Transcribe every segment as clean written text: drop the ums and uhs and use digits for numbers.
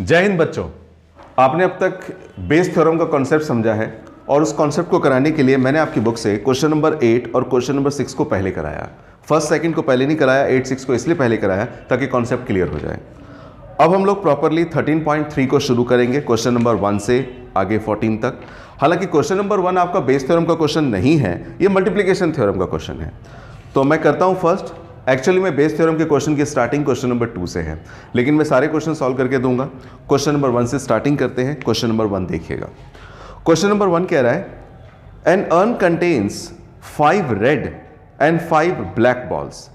जय हिंद बच्चों, आपने अब तक बेस थ्योरम का कॉन्सेप्ट समझा है और उस कॉन्सेप्ट को कराने के लिए मैंने आपकी बुक से क्वेश्चन नंबर 8 और क्वेश्चन नंबर 6 को पहले कराया। फर्स्ट सेकंड को पहले नहीं कराया, 8 6 को इसलिए पहले कराया ताकि कॉन्सेप्ट क्लियर हो जाए। अब हम लोग प्रॉपरली 13.3 को शुरू करेंगे क्वेश्चन नंबर 1 से आगे 14 तक। हालांकि क्वेश्चन नंबर 1 आपका बेस थ्योरम का क्वेश्चन नहीं है, ये मल्टीप्लिकेशन थ्योरम का क्वेश्चन है। तो मैं करता हूं फर्स्ट। एक्चुअली मैं बेस थ्योरम के क्वेश्चन की स्टार्टिंग क्वेश्चन नंबर 2 से है, लेकिन मैं सारे क्वेश्चन सॉल्व करके दूंगा। क्वेश्चन नंबर 1 से स्टार्टिंग करते हैं। क्वेश्चन नंबर 1 देखिएगा। क्वेश्चन नंबर 1 कह रहा है an urn contains 5 red and 5 black balls.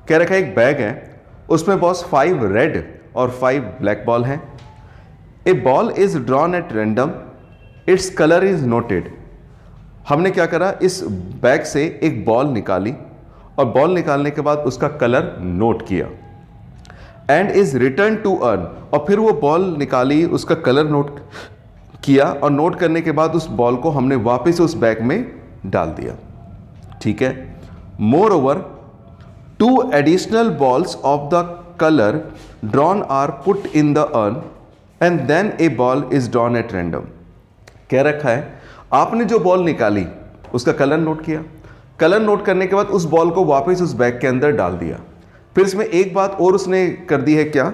कह रखा है एक बैग है, उसमें बॉस 5 रेड और 5 ब्लैक बॉल हैं। A ball is drawn at random, its colour is noted. हमने क्या करा, इस बैग से एक बॉल निकाली और बॉल निकालने के बाद उसका कलर नोट किया। And is return to urn, और फिर वो बॉल निकाली, उसका कलर नोट किया और नोट करने के बाद उस बॉल को हमने वापस उस बैग में डाल दिया। ठीक है। Moreover 2 additional balls of the colour drawn are put in the urn and then a ball is drawn at random. कह रखा है आपने जो बॉल निकाली उसका कलर नोट किया, कलर नोट करने के बाद उस बॉल को वापस उस बैग के अंदर डाल दिया। फिर इसमें एक बात और उसने कर दी है, क्या,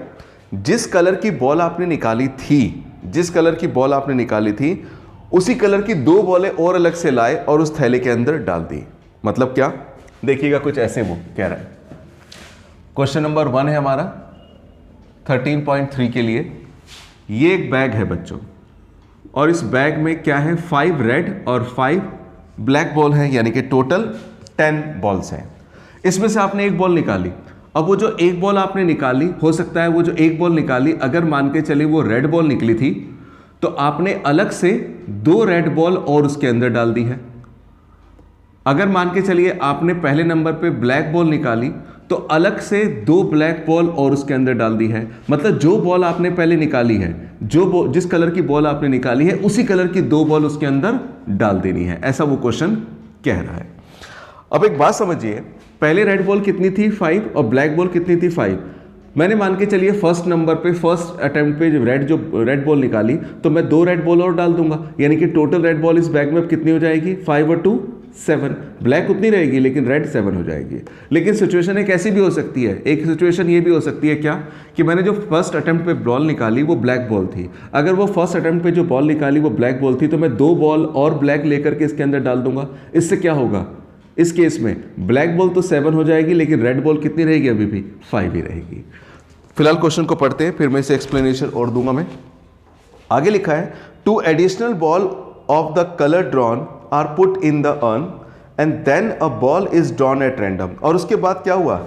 जिस कलर की बॉल आपने निकाली थी, जिस कलर की बॉल आपने निकाली थी उसी कलर की 2 बॉलें और अलग से लाए और उस थैले के अंदर डाल दी। मतलब क्या, देखिएगा कुछ ऐसे वो कह रहा है। क्वेश्चन नंबर 1 है हमारा 13.3 के लिए। ये एक बैग है बच्चों और इस बैग में क्या है, 5 रेड और 5 ब्लैक बॉल है, यानी कि टोटल 10 बॉल्स हैं। इसमें से आपने एक बॉल निकाली। अब वो जो एक बॉल आपने निकाली, हो सकता है वो जो एक बॉल निकाली अगर मान के चले वो रेड बॉल निकली थी तो आपने अलग से 2 रेड बॉल और उसके अंदर डाल दी है। अगर मान के चलिए आपने पहले नंबर पे ब्लैक बॉल निकाली तो अलग से 2 ब्लैक बॉल और उसके अंदर डाल दी है। मतलब जो बॉल आपने पहले निकाली है, जिस कलर की बॉल आपने निकाली है उसी कलर की 2 बॉल उसके अंदर डाल देनी है, ऐसा वो क्वेश्चन कह रहा है। अब एक बात समझिए, पहले रेड बॉल कितनी थी 5 और ब्लैक बॉल कितनी थी 5। मैंने मान के चलिए फर्स्ट नंबर पे फर्स्ट अटेम्प्ट पे जो रेड बॉल निकाली तो मैं 2 रेड बॉल और डाल दूंगा, यानी कि टोटल रेड बॉल इस बैग में अब कितनी हो जाएगी, 5 और 2 7। ब्लैक उतनी रहेगी लेकिन रेड 7 हो जाएगी। लेकिन सिचुएशन एक ऐसी भी हो सकती है, एक सिचुएशन ये भी हो सकती है क्या, कि मैंने जो फर्स्ट अटेम्प्ट पे बॉल निकाली वो ब्लैक बॉल थी। अगर वो फर्स्ट अटेम्प्ट पे जो बॉल निकाली वो ब्लैक बॉल थी तो मैं 2 बॉल और ब्लैक लेकर के इसके अंदर डाल दूंगा। इससे क्या होगा, इस केस में ब्लैक बॉल तो 7 हो जाएगी लेकिन रेड बॉल कितनी रहेगी, अभी भी 5 ही रहेगी। फिलहाल क्वेश्चन को पढ़ते हैं, फिर मैं इसे एक्सप्लेनेशन और दूंगा। मैं आगे लिखा है 2 additional ball of the colour drawn are put in the urn and then a ball is drawn at random. और उसके बाद क्या हुआ,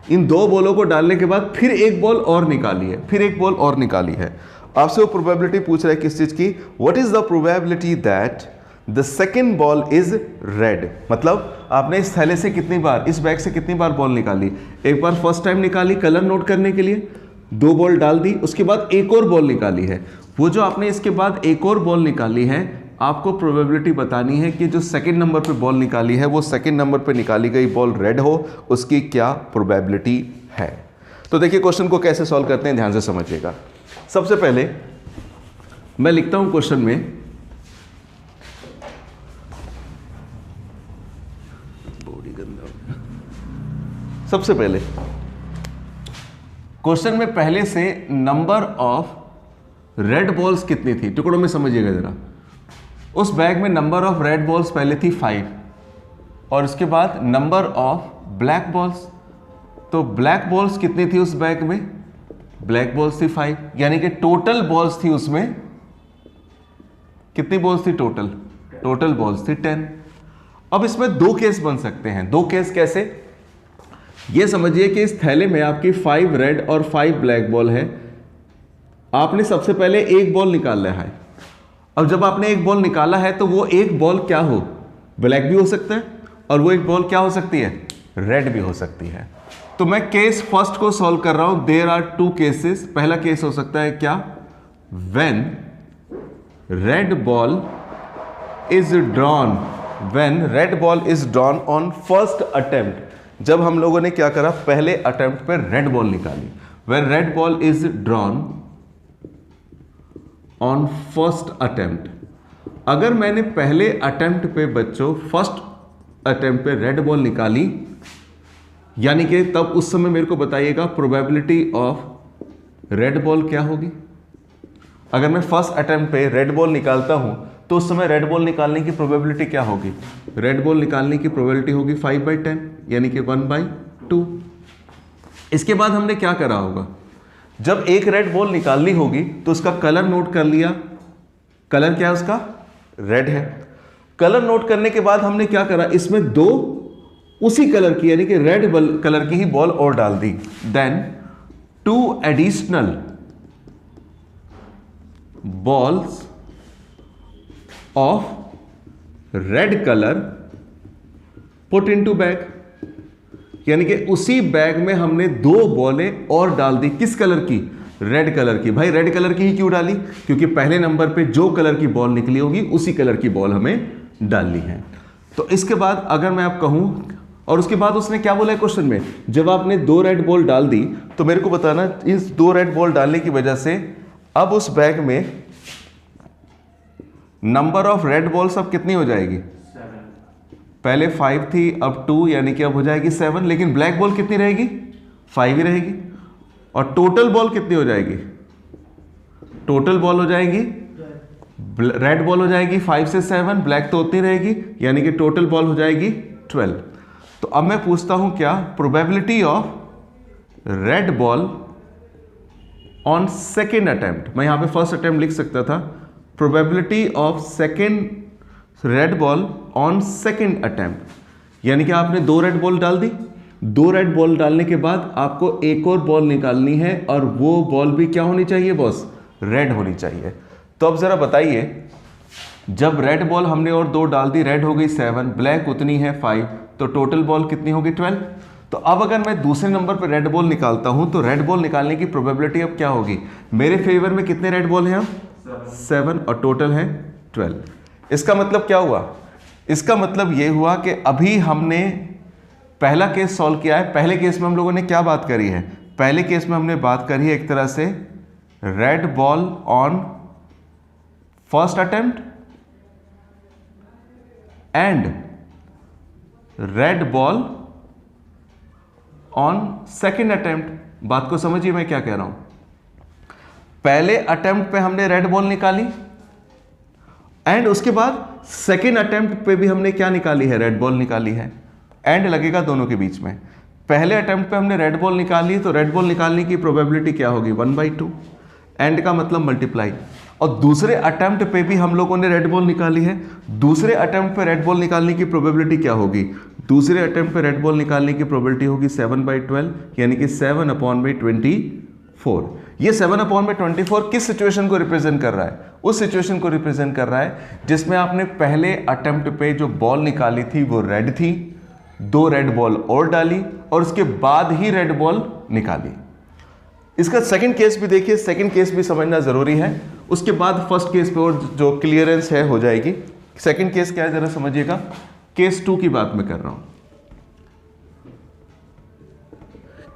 इन 2 बॉलों को डालने के बाद फिर एक बॉल और निकाली है, फिर एक बॉल और निकाली है। आपसे वो प्रोबेबिलिटी पूछ रहा है किस चीज की, what is the probability that the second ball is red. मतलब आपने इस थैले से कितनी बार, इस बैग से कितनी बार बॉल निकाली, एक बार फर्स्ट टाइम निकाली कलर नोट करने के लिए, 2 बॉल डाल दी, उसके बाद एक और बॉल निकाली है। वो जो आपने इसके बाद एक और बॉल निकाली है, आपको प्रोबेबिलिटी बतानी है कि जो सेकंड नंबर पे बॉल निकाली है वो सेकंड नंबर पे निकाली गई बॉल रेड हो, उसकी क्या प्रोबेबिलिटी है। तो देखिए क्वेश्चन को कैसे सॉल्व करते हैं, ध्यान से समझिएगा। सबसे पहले मैं लिखता हूं क्वेश्चन में, सबसे पहले क्वेश्चन में पहले से नंबर ऑफ रेड बॉल्स कितनी थी, टुकड़ों में समझिएगा जरा। उस बैग में नंबर ऑफ रेड बॉल्स पहले थी 5 और उसके बाद नंबर ऑफ ब्लैक बॉल्स, तो ब्लैक बॉल्स कितनी थी उस बैग में, ब्लैक बॉल्स थी 5, यानी कि टोटल बॉल्स थी उसमें, कितनी बॉल्स थी टोटल बॉल्स थी 10। अब इसमें 2 केस बन सकते हैं। 2 केस कैसे, ये समझिए कि इस थैले में आपकी 5 रेड और 5 ब्लैक बॉल है। आपने सबसे पहले एक बॉल निकाला है। अब जब आपने एक बॉल निकाला है तो वो एक बॉल क्या हो, ब्लैक भी हो सकता है और वो एक बॉल क्या हो सकती है, रेड भी हो सकती है। तो मैं केस फर्स्ट को सॉल्व कर रहा हूं। There are 2 cases. पहला केस हो सकता है क्या, when red ball is drawn on first attempt. जब हम लोगों ने क्या करा, पहले अटेम्प्ट पर रेड बॉल निकाली। When red ball is drawn on first attempt. अगर मैंने पहले अटेम्प्ट पे बच्चों फर्स्ट अटेम्प्ट पे रेड बॉल निकाली, यानी कि तब उस समय मेरे को बताइएगा प्रोबेबिलिटी ऑफ रेड बॉल क्या होगी। अगर मैं फर्स्ट अटेम्प्ट पे रेड बॉल निकालता हूं तो उस समय रेड बॉल निकालने की प्रोबेबिलिटी क्या होगी? रेड बॉल निकालने की प्रोबेबिलिटी होगी 5/10 यानी कि 1/2। इसके बाद हमने क्या करा होगा, जब एक रेड बॉल निकालनी होगी तो उसका कलर नोट कर लिया। कलर क्या है उसका? रेड है। कलर नोट करने के बाद हमने क्या करा, इसमें दो उसी कलर की यानी कि रेड कलर की ही बॉल और डाल दी। Then 2 additional balls of red colour put into bag, यानी कि उसी बैग में हमने 2 बॉलें और डाल दी। किस कलर की? रेड कलर की। भाई रेड कलर की ही क्यों डाली? क्योंकि पहले नंबर पे जो कलर की बॉल निकली होगी उसी कलर की बॉल हमें डालनी है। तो इसके बाद अगर मैं आप कहूं, और उसके बाद उसने क्या बोला है क्वेश्चन में, जब आपने 2 रेड बॉल डाल दी तो मेरे को बताना इस 2 रेड बॉल डालने की वजह से अब उस बैग में नंबर ऑफ रेड बॉल्स अब कितनी हो जाएगी? 7। पहले 5 थी, अब 2 यानी कि अब हो जाएगी 7। लेकिन ब्लैक बॉल कितनी रहेगी? 5 ही रहेगी। और टोटल बॉल कितनी हो जाएगी? टोटल बॉल हो जाएगी, रेड बॉल हो जाएगी 5 से 7, ब्लैक तो उतनी रहेगी, यानी कि टोटल बॉल हो जाएगी 12। तो अब मैं पूछता हूं क्या probability of red ball on second attempt. मैं यहां पे फर्स्ट अटेम्प्ट लिख सकता था, probability of second red ball on second attempt, यानी कि आपने 2 रेड बॉल डाल दी। 2 रेड बॉल डालने के बाद आपको एक और बॉल निकालनी है और वो बॉल भी क्या होनी चाहिए बॉस? रेड होनी चाहिए। तो अब जरा बताइए, जब रेड बॉल हमने और 2 डाल दी, रेड हो गई 7, ब्लैक उतनी है 5, तो टोटल बॉल कितनी होगी? 12। तो अब अगर मैं दूसरे नंबर पर रेड बॉल निकालता हूं तो रेड बॉल निकालने की प्रोबेबिलिटी अब क्या होगी? मेरे फेवर में कितने रेड बॉल हैं? 7 और टोटल है 12। इसका मतलब क्या हुआ? इसका मतलब यह हुआ कि अभी हमने पहला केस सॉल्व किया है। पहले केस में हम लोगों ने क्या बात करी है? पहले केस में हमने बात करी है एक तरह से red ball on first attempt and red ball on second attempt. बात को समझिए मैं क्या कह रहा हूं। पहले अटेम्प्ट पे हमने रेड बॉल निकाली एंड उसके बाद सेकेंड अटेम्प्ट पे भी हमने क्या निकाली है? रेड बॉल निकाली है। एंड लगेगा दोनों के बीच में। पहले अटेम्प्ट पे हमने रेड बॉल निकाली तो रेड बॉल निकालने की प्रोबेबिलिटी क्या होगी? 1/2। एंड का मतलब मल्टीप्लाई। और दूसरे अटेम्प्ट पे भी हम लोगों ने रेड बॉल निकाली है। दूसरे अटेम्प्ट पे रेड बॉल निकालने की प्रोबेबिलिटी क्या होगी? दूसरे अटेम्प्ट पे रेड बॉल निकालने की प्रोबेबिलिटी होगी 7/12, यानी कि 7/24। ये 7/24 किस सिचुएशन को रिप्रेजेंट कर रहा है? उस सिचुएशन को रिप्रेजेंट कर रहा है जिसमें आपने पहले अटेम्प्ट पे जो बॉल निकाली थी वो रेड थी, 2 रेड बॉल और डाली और उसके बाद ही रेड बॉल निकाली। इसका सेकंड केस भी देखिए, सेकंड केस भी समझना जरूरी है। उसके बाद फर्स्ट केस पे और जो क्लियरेंस है हो जाएगी। सेकंड केस क्या है जरा समझिएगा। केस 2 की बात मैं कर रहा हूं।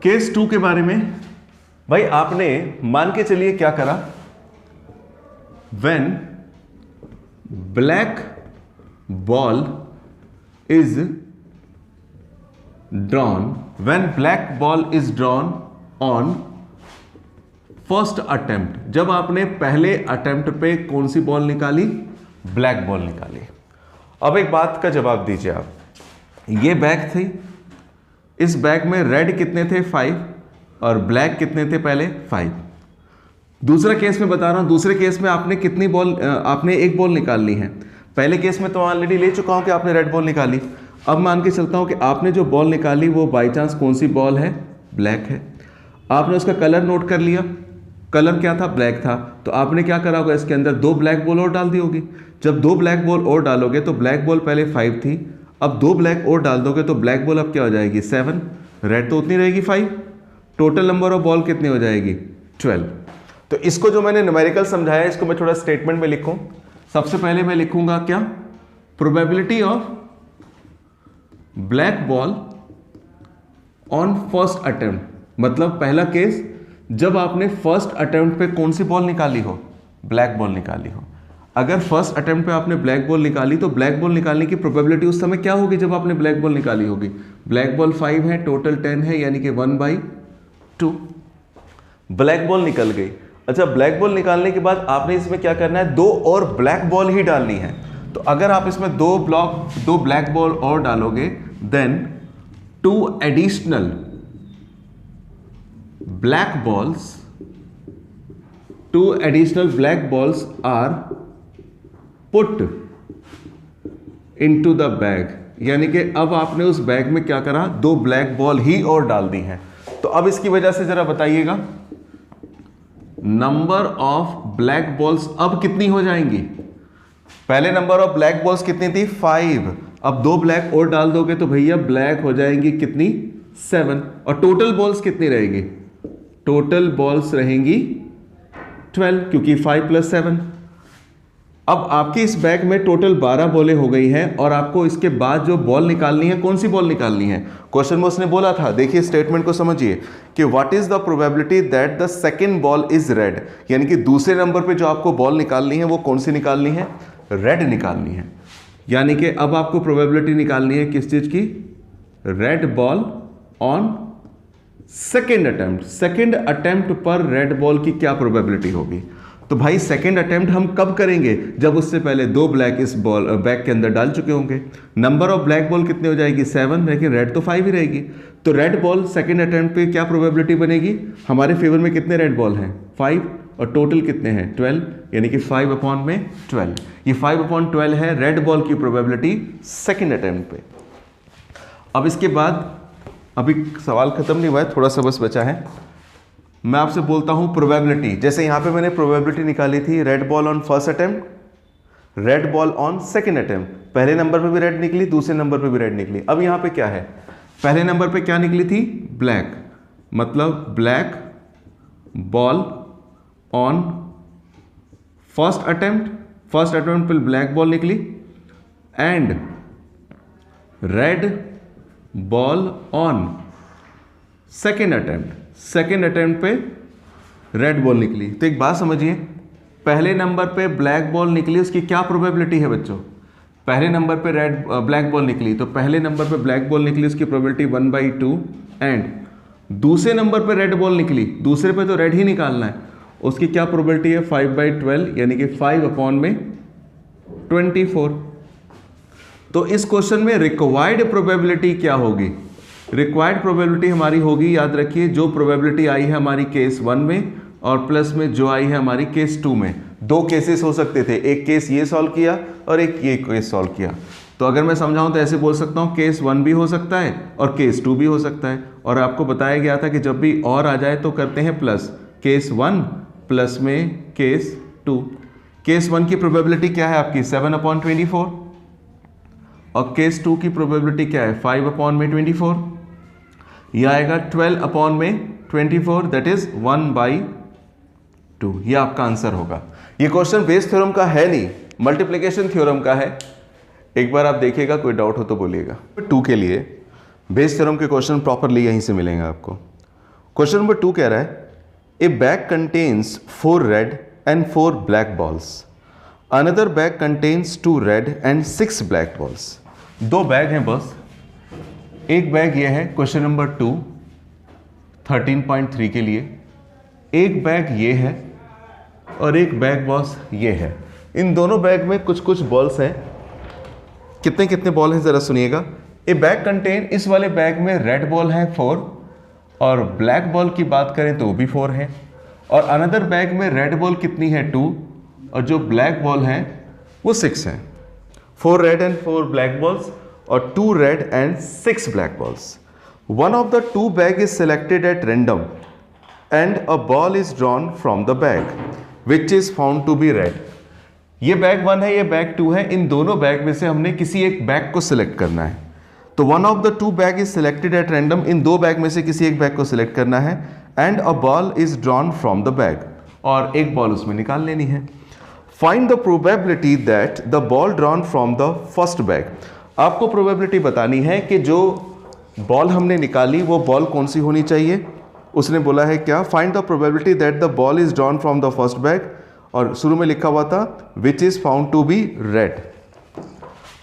केस 2 के बारे में भाई आपने मान के चलिए क्या करा, when black ball is drawn, when black ball is drawn on first attempt, जब आपने पहले अटेम्प्ट पे कौन सी बॉल निकाली? ब्लैक बॉल निकाली। अब एक बात का जवाब दीजिए आप, ये बैग थी, इस बैग में रेड कितने थे? 5 और ब्लैक कितने थे? पहले 5। दूसरा केस में बता रहा हूं, दूसरे केस में आपने कितनी बॉल, आपने एक बॉल निकालनी है। पहले केस में तो ऑलरेडी ले चुका हूं कि आपने रेड बॉल निकाली। अब मान के चलता हूं कि आपने जो बॉल निकाली वो बाई चांस कौन सी बॉल है? ब्लैक है। आपने उसका कलर नोट कर लिया, कलर क्या था? ब्लैक था। तो आपने क्या करा होगा? इसके अंदर 2 ब्लैक बॉल और डाल दी होगी। जब 2 ब्लैक बॉल और डालोगे तो ब्लैक बॉल पहले 5 थी, अब 2 ब्लैक और डाल दोगे तो ब्लैक बॉल अब क्या हो जाएगी? 7, रेड तो उतनी रहेगी 5, टोटल नंबर ऑफ बॉल कितनी हो जाएगी? 12। तो इसको जो मैंने न्यूमेरिकल समझाया इसको मैं थोड़ा स्टेटमेंट में लिखूं। सबसे पहले मैं लिखूंगा क्या? Probability of black ball on first attempt, मतलब पहला केस जब आपने फर्स्ट अटेम्प्ट पे कौन सी बॉल निकाली हो? ब्लैक बॉल निकाली हो। अगर फर्स्ट अटेम्प्ट पे आपने ब्लैक बॉल निकाली तो ब्लैक बॉल निकालने की प्रोबेबिलिटी उस समय क्या होगी जब आपने ब्लैक बॉल निकाली होगी? ब्लैक बॉल 5 है, टोटल 10 है, यानी कि 1/2। ब्लैक बॉल निकल गई। अच्छा, ब्लैक बॉल निकालने के बाद आपने इसमें क्या करना है, 2 और ब्लैक बॉल ही डालनी है। तो अगर आप इसमें 2 ब्लैक बॉल और डालोगे, then 2 additional black balls are put into the bag, यानी कि अब आपने उस बैग में क्या करा, 2 ब्लैक बॉल ही और डाल दी हैं। तो अब इसकी वजह से जरा बताइएगा, नंबर ऑफ ब्लैक बॉल्स अब कितनी हो जाएंगी? पहले नंबर ऑफ ब्लैक बॉल्स कितनी थी? 5। अब 2 ब्लैक और डाल दोगे तो भैया ब्लैक हो जाएंगी कितनी? 7। और टोटल बॉल्स कितनी रहेगी? टोटल बॉल्स रहेंगी 12, क्योंकि 5 + 7। अब आपकी इस बैग में टोटल 12 बॉलें हो गई हैं और आपको इसके बाद जो बॉल निकालनी है, कौन सी बॉल निकालनी है? क्वेश्चन में उसने बोला था, देखिए स्टेटमेंट को समझिए कि what is the probability that the second ball is red, यानी कि दूसरे नंबर पे जो आपको बॉल निकालनी है वो कौन सी निकालनी है? रेड निकालनी है। यानी कि अब आपको प्रोबेबिलिटी निकालनी है किस चीज की? Red ball on second attempt. Second attempt पर रेड बॉल की क्या प्रोबेबिलिटी होगी? तो भाई सेकेंड अटेम्प्ट हम कब करेंगे? जब उससे पहले 2 ब्लैक इस बॉल बैग के अंदर डाल चुके होंगे। नंबर ऑफ ब्लैक बॉल कितने हो जाएगी? 7, लेकिन रेड तो 5 ही रहेगी। तो रेड बॉल सेकेंड अटेम्प्ट पे क्या प्रोबेबिलिटी बनेगी? हमारे फेवर में कितने रेड बॉल हैं? 5, और टोटल कितने हैं? 12, यानी कि 5/12। ये 5/12 है रेड बॉल की प्रोबेबिलिटी सेकेंड अटेम्प्ट पे। अब इसके बाद, अभी सवाल खत्म नहीं हुआ है, थोड़ा सा बस बचा है। मैं आपसे बोलता हूं प्रोबेबिलिटी, जैसे यहां पे मैंने प्रोबेबिलिटी निकाली थी, red ball on first attempt, red ball on second attempt. पहले नंबर पे भी रेड निकली, दूसरे नंबर पे भी रेड निकली। अब यहां पे क्या है? पहले नंबर पे क्या निकली थी? ब्लैक, मतलब black ball on first attempt पे ब्लैक बॉल निकली, and red ball on second attempt पे रेड बॉल निकली। तो एक बात समझिए, पहले नंबर पे ब्लैक बॉल निकली, उसकी क्या प्रोबेबिलिटी है बच्चों? पहले नंबर पे ब्लैक बॉल निकली, तो पहले नंबर पे ब्लैक बॉल निकली, उसकी प्रोबेबिलिटी 1/2, एंड दूसरे नंबर पे रेड बॉल निकली, दूसरे पे तो रेड ही निकालना है, उसकी क्या प्रोबेबिलिटी है? 5/12, यानी कि 5/24। तो इस क्वेश्चन में रिक्वायर्ड प्रोबेबिलिटी क्या होगी? रिक्वायर्ड प्रोबेबिलिटी हमारी होगी, याद रखिए, जो प्रोबेबिलिटी आई है हमारी केस 1 में और प्लस में जो आई है हमारी केस 2 में। 2 केसेस हो सकते थे, एक केस ये सॉल्व किया और एक ये केस सॉल्व किया। तो अगर मैं समझाऊं तो ऐसे बोल सकता हूं, केस 1 भी हो सकता है और केस 2 भी हो सकता है। और आपको बताया गया था कि जब भी और आ जाए तो करते हैं प्लस, केस 1 प्लस में केस 2। केस 1 की प्रोबेबिलिटी क्या है आपकी? 7/24, और केस 2 की प्रोबेबिलिटी क्या है? 5/24। यह आएगा 12/24, दैट इज 1/2। ये आपका आंसर होगा। ये क्वेश्चन बेस थ्योरम का है नहीं, मल्टीप्लिकेशन थ्योरम का है। एक बार आप देखिएगा, कोई डाउट हो तो बोलिएगा। 2 के लिए बेस थ्योरम के क्वेश्चन प्रॉपरली यहीं से मिलेंगे आपको। क्वेश्चन नंबर 2 कह रहा है, ए bag contains 4 red and 4 black balls. Another bag contains 2 red and 6 black balls. 2 bag हैं बस। एक बैग ये है क्वेश्चन नंबर 2 13.3 के लिए, एक बैग ये है और एक बैग बॉस ये है। इन दोनों बैग में कुछ कुछ बॉल्स हैं। कितने कितने बॉल हैं जरा सुनिएगा। ए बैग कंटेन, इस वाले बैग में रेड बॉल है 4 और ब्लैक बॉल की बात करें तो वो भी 4 है, और अनदर बैग में रेड बॉल कितनी है? 2, और जो ब्लैक बॉल है वो 6 है। 4 रेड एंड 4 ब्लैक बॉल्स और 2 red and 6 black balls. One of the 2 bag is selected at random and a ball is drawn from the bag which is found to be red. ये bag 1 है, ये bag 2 है। इन दोनों bag में से हमने किसी एक बैग को सिलेक्ट करना है। तो one of the 2 bag is selected at random, in 2 bag में से किसी एक बैग को सिलेक्ट करना है, and a ball is drawn from the bag, और एक बॉल उसमें निकाल लेनी है। Find the probability that the ball drawn from the first bag. आपको प्रोबेबिलिटी बतानी है कि जो बॉल हमने निकाली वो बॉल कौन सी होनी चाहिए। उसने बोला है क्या? Find the probability that the ball is drawn from the first bag, और शुरू में लिखा हुआ था which is found to be red.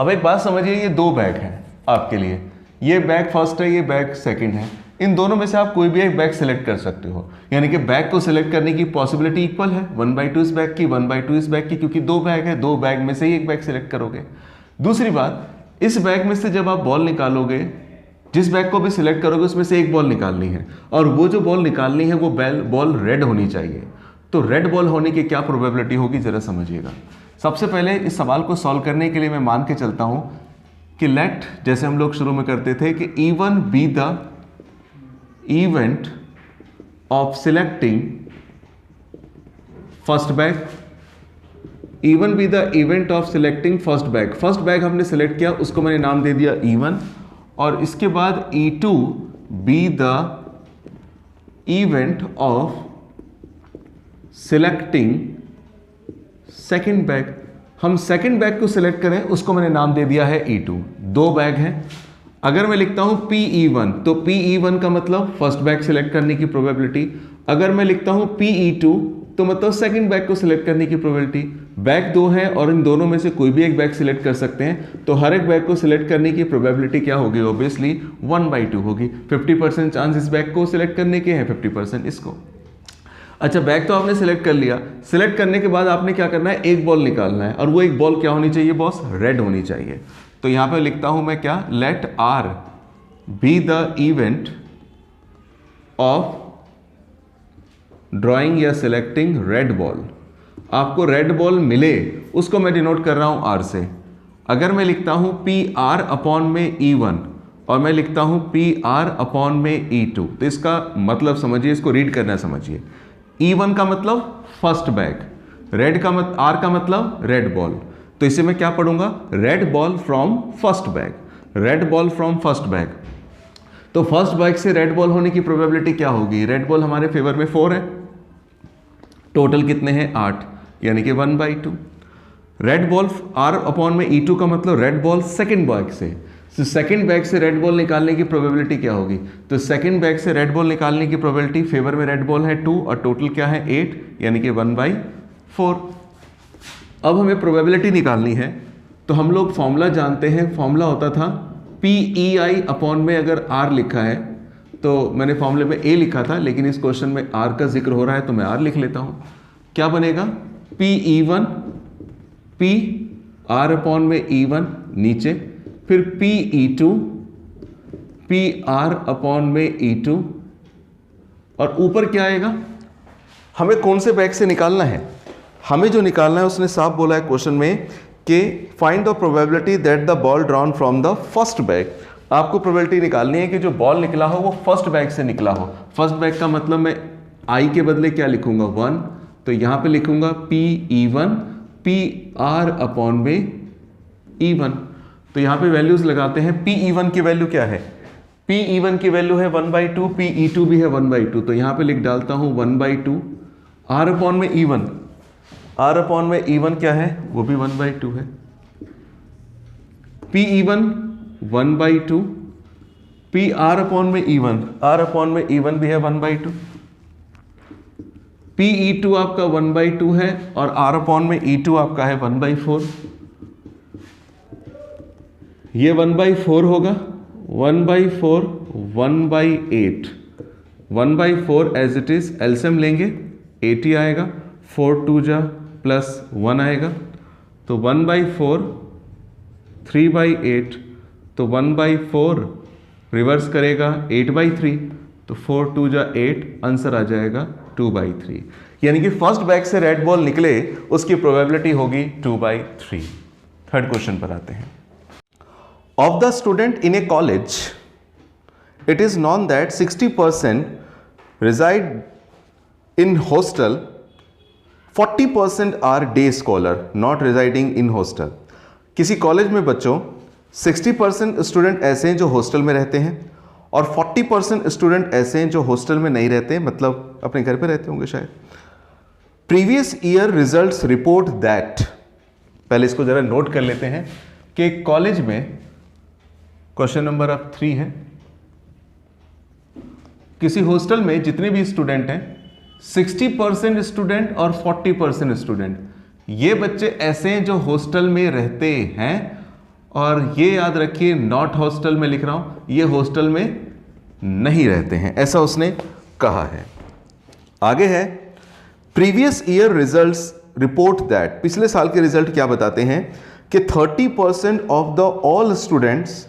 अब एक बात समझिए, ये दो बैग हैं आपके लिए, ये बैग फर्स्ट है, ये बैग सेकंड है। इन दोनों में से आप कोई भी एक बैग सिलेक्ट कर सकते हो, यानी कि बैग को सिलेक्ट करने की पॉसिबिलिटी इक्वल है, 1/2 इस बैग की, 1/2 इस बैग की, क्योंकि दो बैग है, दो बैग में से ही एक बैग सिलेक्ट करोगे। दूसरी बात, इस बैग में से जब आप बॉल निकालोगे, जिस बैग को भी सिलेक्ट करोगे उसमें से एक बॉल निकालनी है, और वो जो बॉल निकालनी है वो बॉल रेड होनी चाहिए। तो रेड बॉल होने की क्या प्रोबेबिलिटी होगी, जरा समझिएगा। सबसे पहले इस सवाल को सॉल्व करने के लिए मैं मान के चलता हूं कि लेट, जैसे हम लोग शुरू में करते थे, कि E1 be the event of selecting first bag, E1 be the event of selecting first bag. First bag हमने सिलेक्ट किया, उसको मैंने नाम दे दिया E1, और इसके बाद E2 be the event of selecting second bag. हम सेकेंड बैग को सिलेक्ट करें, उसको मैंने नाम दे दिया है E2। दो बैग हैं, अगर मैं लिखता हूं PE1 तो PE1 का मतलब फर्स्ट बैग सिलेक्ट करने की प्रोबेबिलिटी, अगर मैं लिखता हूं PE2 तो मतलब सेकंड बैग को सिलेक्ट करने की प्रोबेबिलिटी। बैग दो है और इन दोनों में से कोई भी एक बैग सिलेक्ट कर सकते हैं, तो हर एक बैग को सिलेक्ट करने की प्रोबेबिलिटी क्या होगी, ऑब्वियसली 1/2 होगी। 50% चांस इस बैग को सिलेक्ट करने के हैं, 50% इसको। अच्छा, बैग तो आपने सिलेक्ट कर लिया, सिलेक्ट करने के बाद आपने क्या करना है, एक बॉल निकालना है, और वो एक बॉल क्या होनी चाहिए बॉस, रेड होनी चाहिए। तो यहां पे लिखता हूं मैं क्या, let R be the event of drawing या सिलेक्टिंग रेड बॉल। आपको रेड बॉल मिले उसको मैं डिनोट कर रहा हूं आर से। अगर मैं लिखता हूं पी आर अपॉन में E1 और मैं लिखता हूं पी आर अपॉन में E2, तो इसका मतलब समझिए, इसको रीड करना समझिए। E1 का मतलब फर्स्ट बैग, रेड का आर का मतलब रेड बॉल, तो इसे मैं क्या पढ़ूंगा, red ball from first bag, red ball from first bag. तो फर्स्ट बैग से रेड बॉल होने की प्रोबेबिलिटी क्या होगी, रेड बॉल हमारे फेवर में 4 है, टोटल कितने हैं 8, यानी कि 1/2। रेड बॉल आर अपॉन में E2 का मतलब रेड बॉल सेकंड बैग से, तो सेकंड बैग से रेड बॉल निकालने की प्रोबेबिलिटी क्या होगी, तो सेकंड बैग से रेड बॉल निकालने की प्रोबेबिलिटी, फेवर में रेड बॉल है 2 और टोटल क्या है 8, यानी कि 1/4। अब हमें प्रोबेबिलिटी निकालनी है, तो हम लोग फॉर्मूला जानते हैं, फॉर्मूला होता था PEI अपॉन में, अगर R लिखा है तो मैंने फॉर्मूले में A लिखा था, लेकिन इस क्वेश्चन में R का जिक्र हो रहा है तो मैं R लिख लेता हूं। क्या बनेगा, PE1 P R अपॉन में E1 नीचे, फिर PE2 PR अपॉन में E2, और ऊपर क्या आएगा, हमें कौन से बैग से निकालना है, हमें जो निकालना है उसने साफ बोला है क्वेश्चन में कि find the probability that the ball drawn from the first bag. आपको प्रोबेबिलिटी निकालनी है कि जो बॉल निकला हो वो फर्स्ट बैग से निकला हो। फर्स्ट बैग का मतलब मैं I के बदले क्या लिखूंगा 1, तो यहां पे लिखूंगा PE1 PR अपॉन में E1। तो यहां पे वैल्यूज लगाते हैं, PE1 की वैल्यू क्या है, PE1 की वैल्यू है 1/2, PE2 भी है 1/2, तो यहां पे लिख डालता हूं 1/2, R अपॉन में E1, R अपॉन में E1 क्या है, वो भी 1/2 है, PE1 1/2, PR अपॉन में E1, R अपॉन में E1 भी है 1/2, PE2 आपका 1/2 है और R अपॉन में E2 आपका है 1/4। ये 1/4 होगा, 1/4 1/8, 1/4 एज इट इज, एलसीएम लेंगे 80 आएगा, 4 2 जा +1 आएगा, तो 1/4 3/8, तो 1/4 रिवर्स करेगा 8/3, तो 4 2 जा 8, आंसर आ जाएगा 2/3। यानी कि फर्स्ट बैग से रेड बॉल निकले उसकी प्रोबेबिलिटी होगी 2/3। थर्ड क्वेश्चन पर आते हैं। Of the student in A college it is known that 60% reside in hostel, 40% are day scholar not residing in hostel। किसी कॉलेज में बच्चों 60% स्टूडेंट ऐसे हैं जो हॉस्टल में रहते हैं और 40% स्टूडेंट ऐसे हैं जो हॉस्टल में नहीं रहते, मतलब अपने घर पे रहते होंगे शायद। Previous year results report that, पहले इसको जरा नोट कर लेते हैं कि कॉलेज में, क्वेश्चन नंबर अब 3 है, किसी हॉस्टल में जितने भी स्टूडेंट हैं 60% स्टूडेंट और 40% स्टूडेंट, ये बच्चे ऐसे हैं जो हॉस्टल में रहते हैं, और ये याद रखिए नॉट हॉस्टल में लिख रहा हूं, ये हॉस्टल में नहीं रहते हैं, ऐसा उसने कहा है। आगे है previous year results report that, पिछले साल के रिजल्ट क्या बताते हैं कि 30% of the all students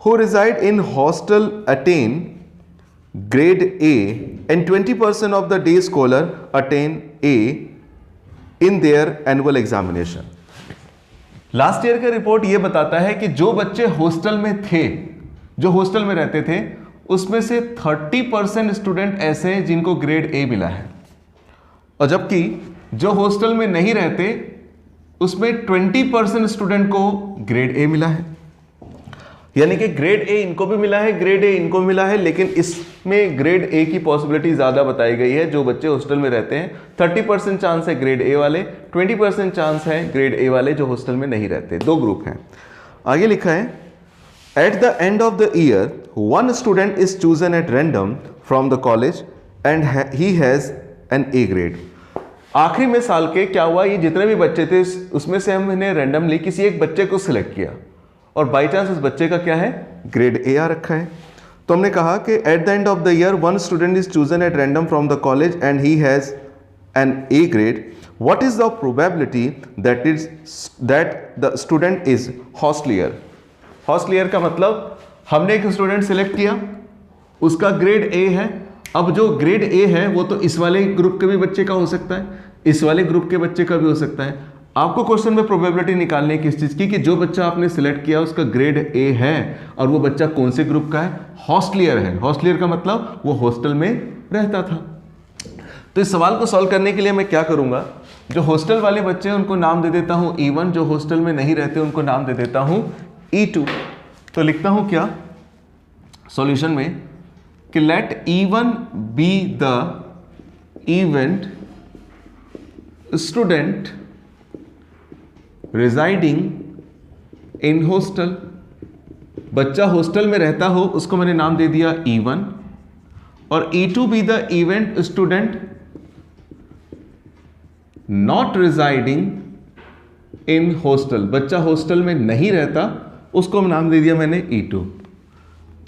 who resided in hostel attain grade A and 20% of the day scholar attain A in their annual examination. Last year का रिपोर्ट यह बताता है कि जो बच्चे हॉस्टल में थे, जो हॉस्टल में रहते थे, उसमें से 30% स्टूडेंट ऐसे हैं जिनको ग्रेड ए मिला है, और जबकि जो हॉस्टल में नहीं रहते उसमें 20% स्टूडेंट को ग्रेड ए मिला है। यानी कि ग्रेड ए इनको भी मिला है, ग्रेड ए इनको मिला है, लेकिन इसमें ग्रेड ए की पॉसिबिलिटी ज़्यादा बताई गई है। जो बच्चे हॉस्टल में रहते हैं 30% चांस है ग्रेड ए वाले, 20% चांस है ग्रेड ए वाले जो हॉस्टल में नहीं रहते। दो ग्रुप हैं। आगे लिखा है at the end of the year one student is chosen at random from the college and he has an A grade. आखिरी में साल के क्या हुआ, ये जितने भी बच्चे थे उसमें से हमने रैंडमली किसी एक बच्चे को सिलेक्ट किया, और बाई चांस उस बच्चे का क्या है, ग्रेड ए आ रखा है। तो हमने कहा कि at the end of the year one student is chosen at random from the college and he has an A grade. What is the probability that the student is hosteller. Hosteller का मतलब हमने एक student select किया, उसका grade A है। अब जो grade A है वो तो इस वाले ग्रुप के भी बच्चे का हो सकता है, इस वाले ग्रुप के बच्चे का भी हो सकता है। आपको क्वेश्चन में प्रोबेबिलिटी निकालनी है किस चीज़ की, कि जो बच्चा आपने सिलेक्ट किया उसका ग्रेड ए है और वो बच्चा कौन से ग्रुप का है, हॉस्टलियर है। हॉस्टलियर का मतलब वो हॉस्टल में रहता था। तो इस सवाल को सॉल्व करने के लिए मैं क्या करूंगा, जो हॉस्टल वाले बच्चे हैं उनको नाम दे देता हूं E1, जो हॉस्टल में नहीं रहते उनको नाम दे देता हूं E2। तो लिखता हूं क्या सॉल्यूशन में कि let E1 be the event student residing in hostel. बच्चा हॉस्टल में रहता हो उसको मैंने नाम दे दिया E1, और E2 be the event student not residing in hostel. बच्चा हॉस्टल में नहीं रहता उसको नाम दे दिया मैंने E2।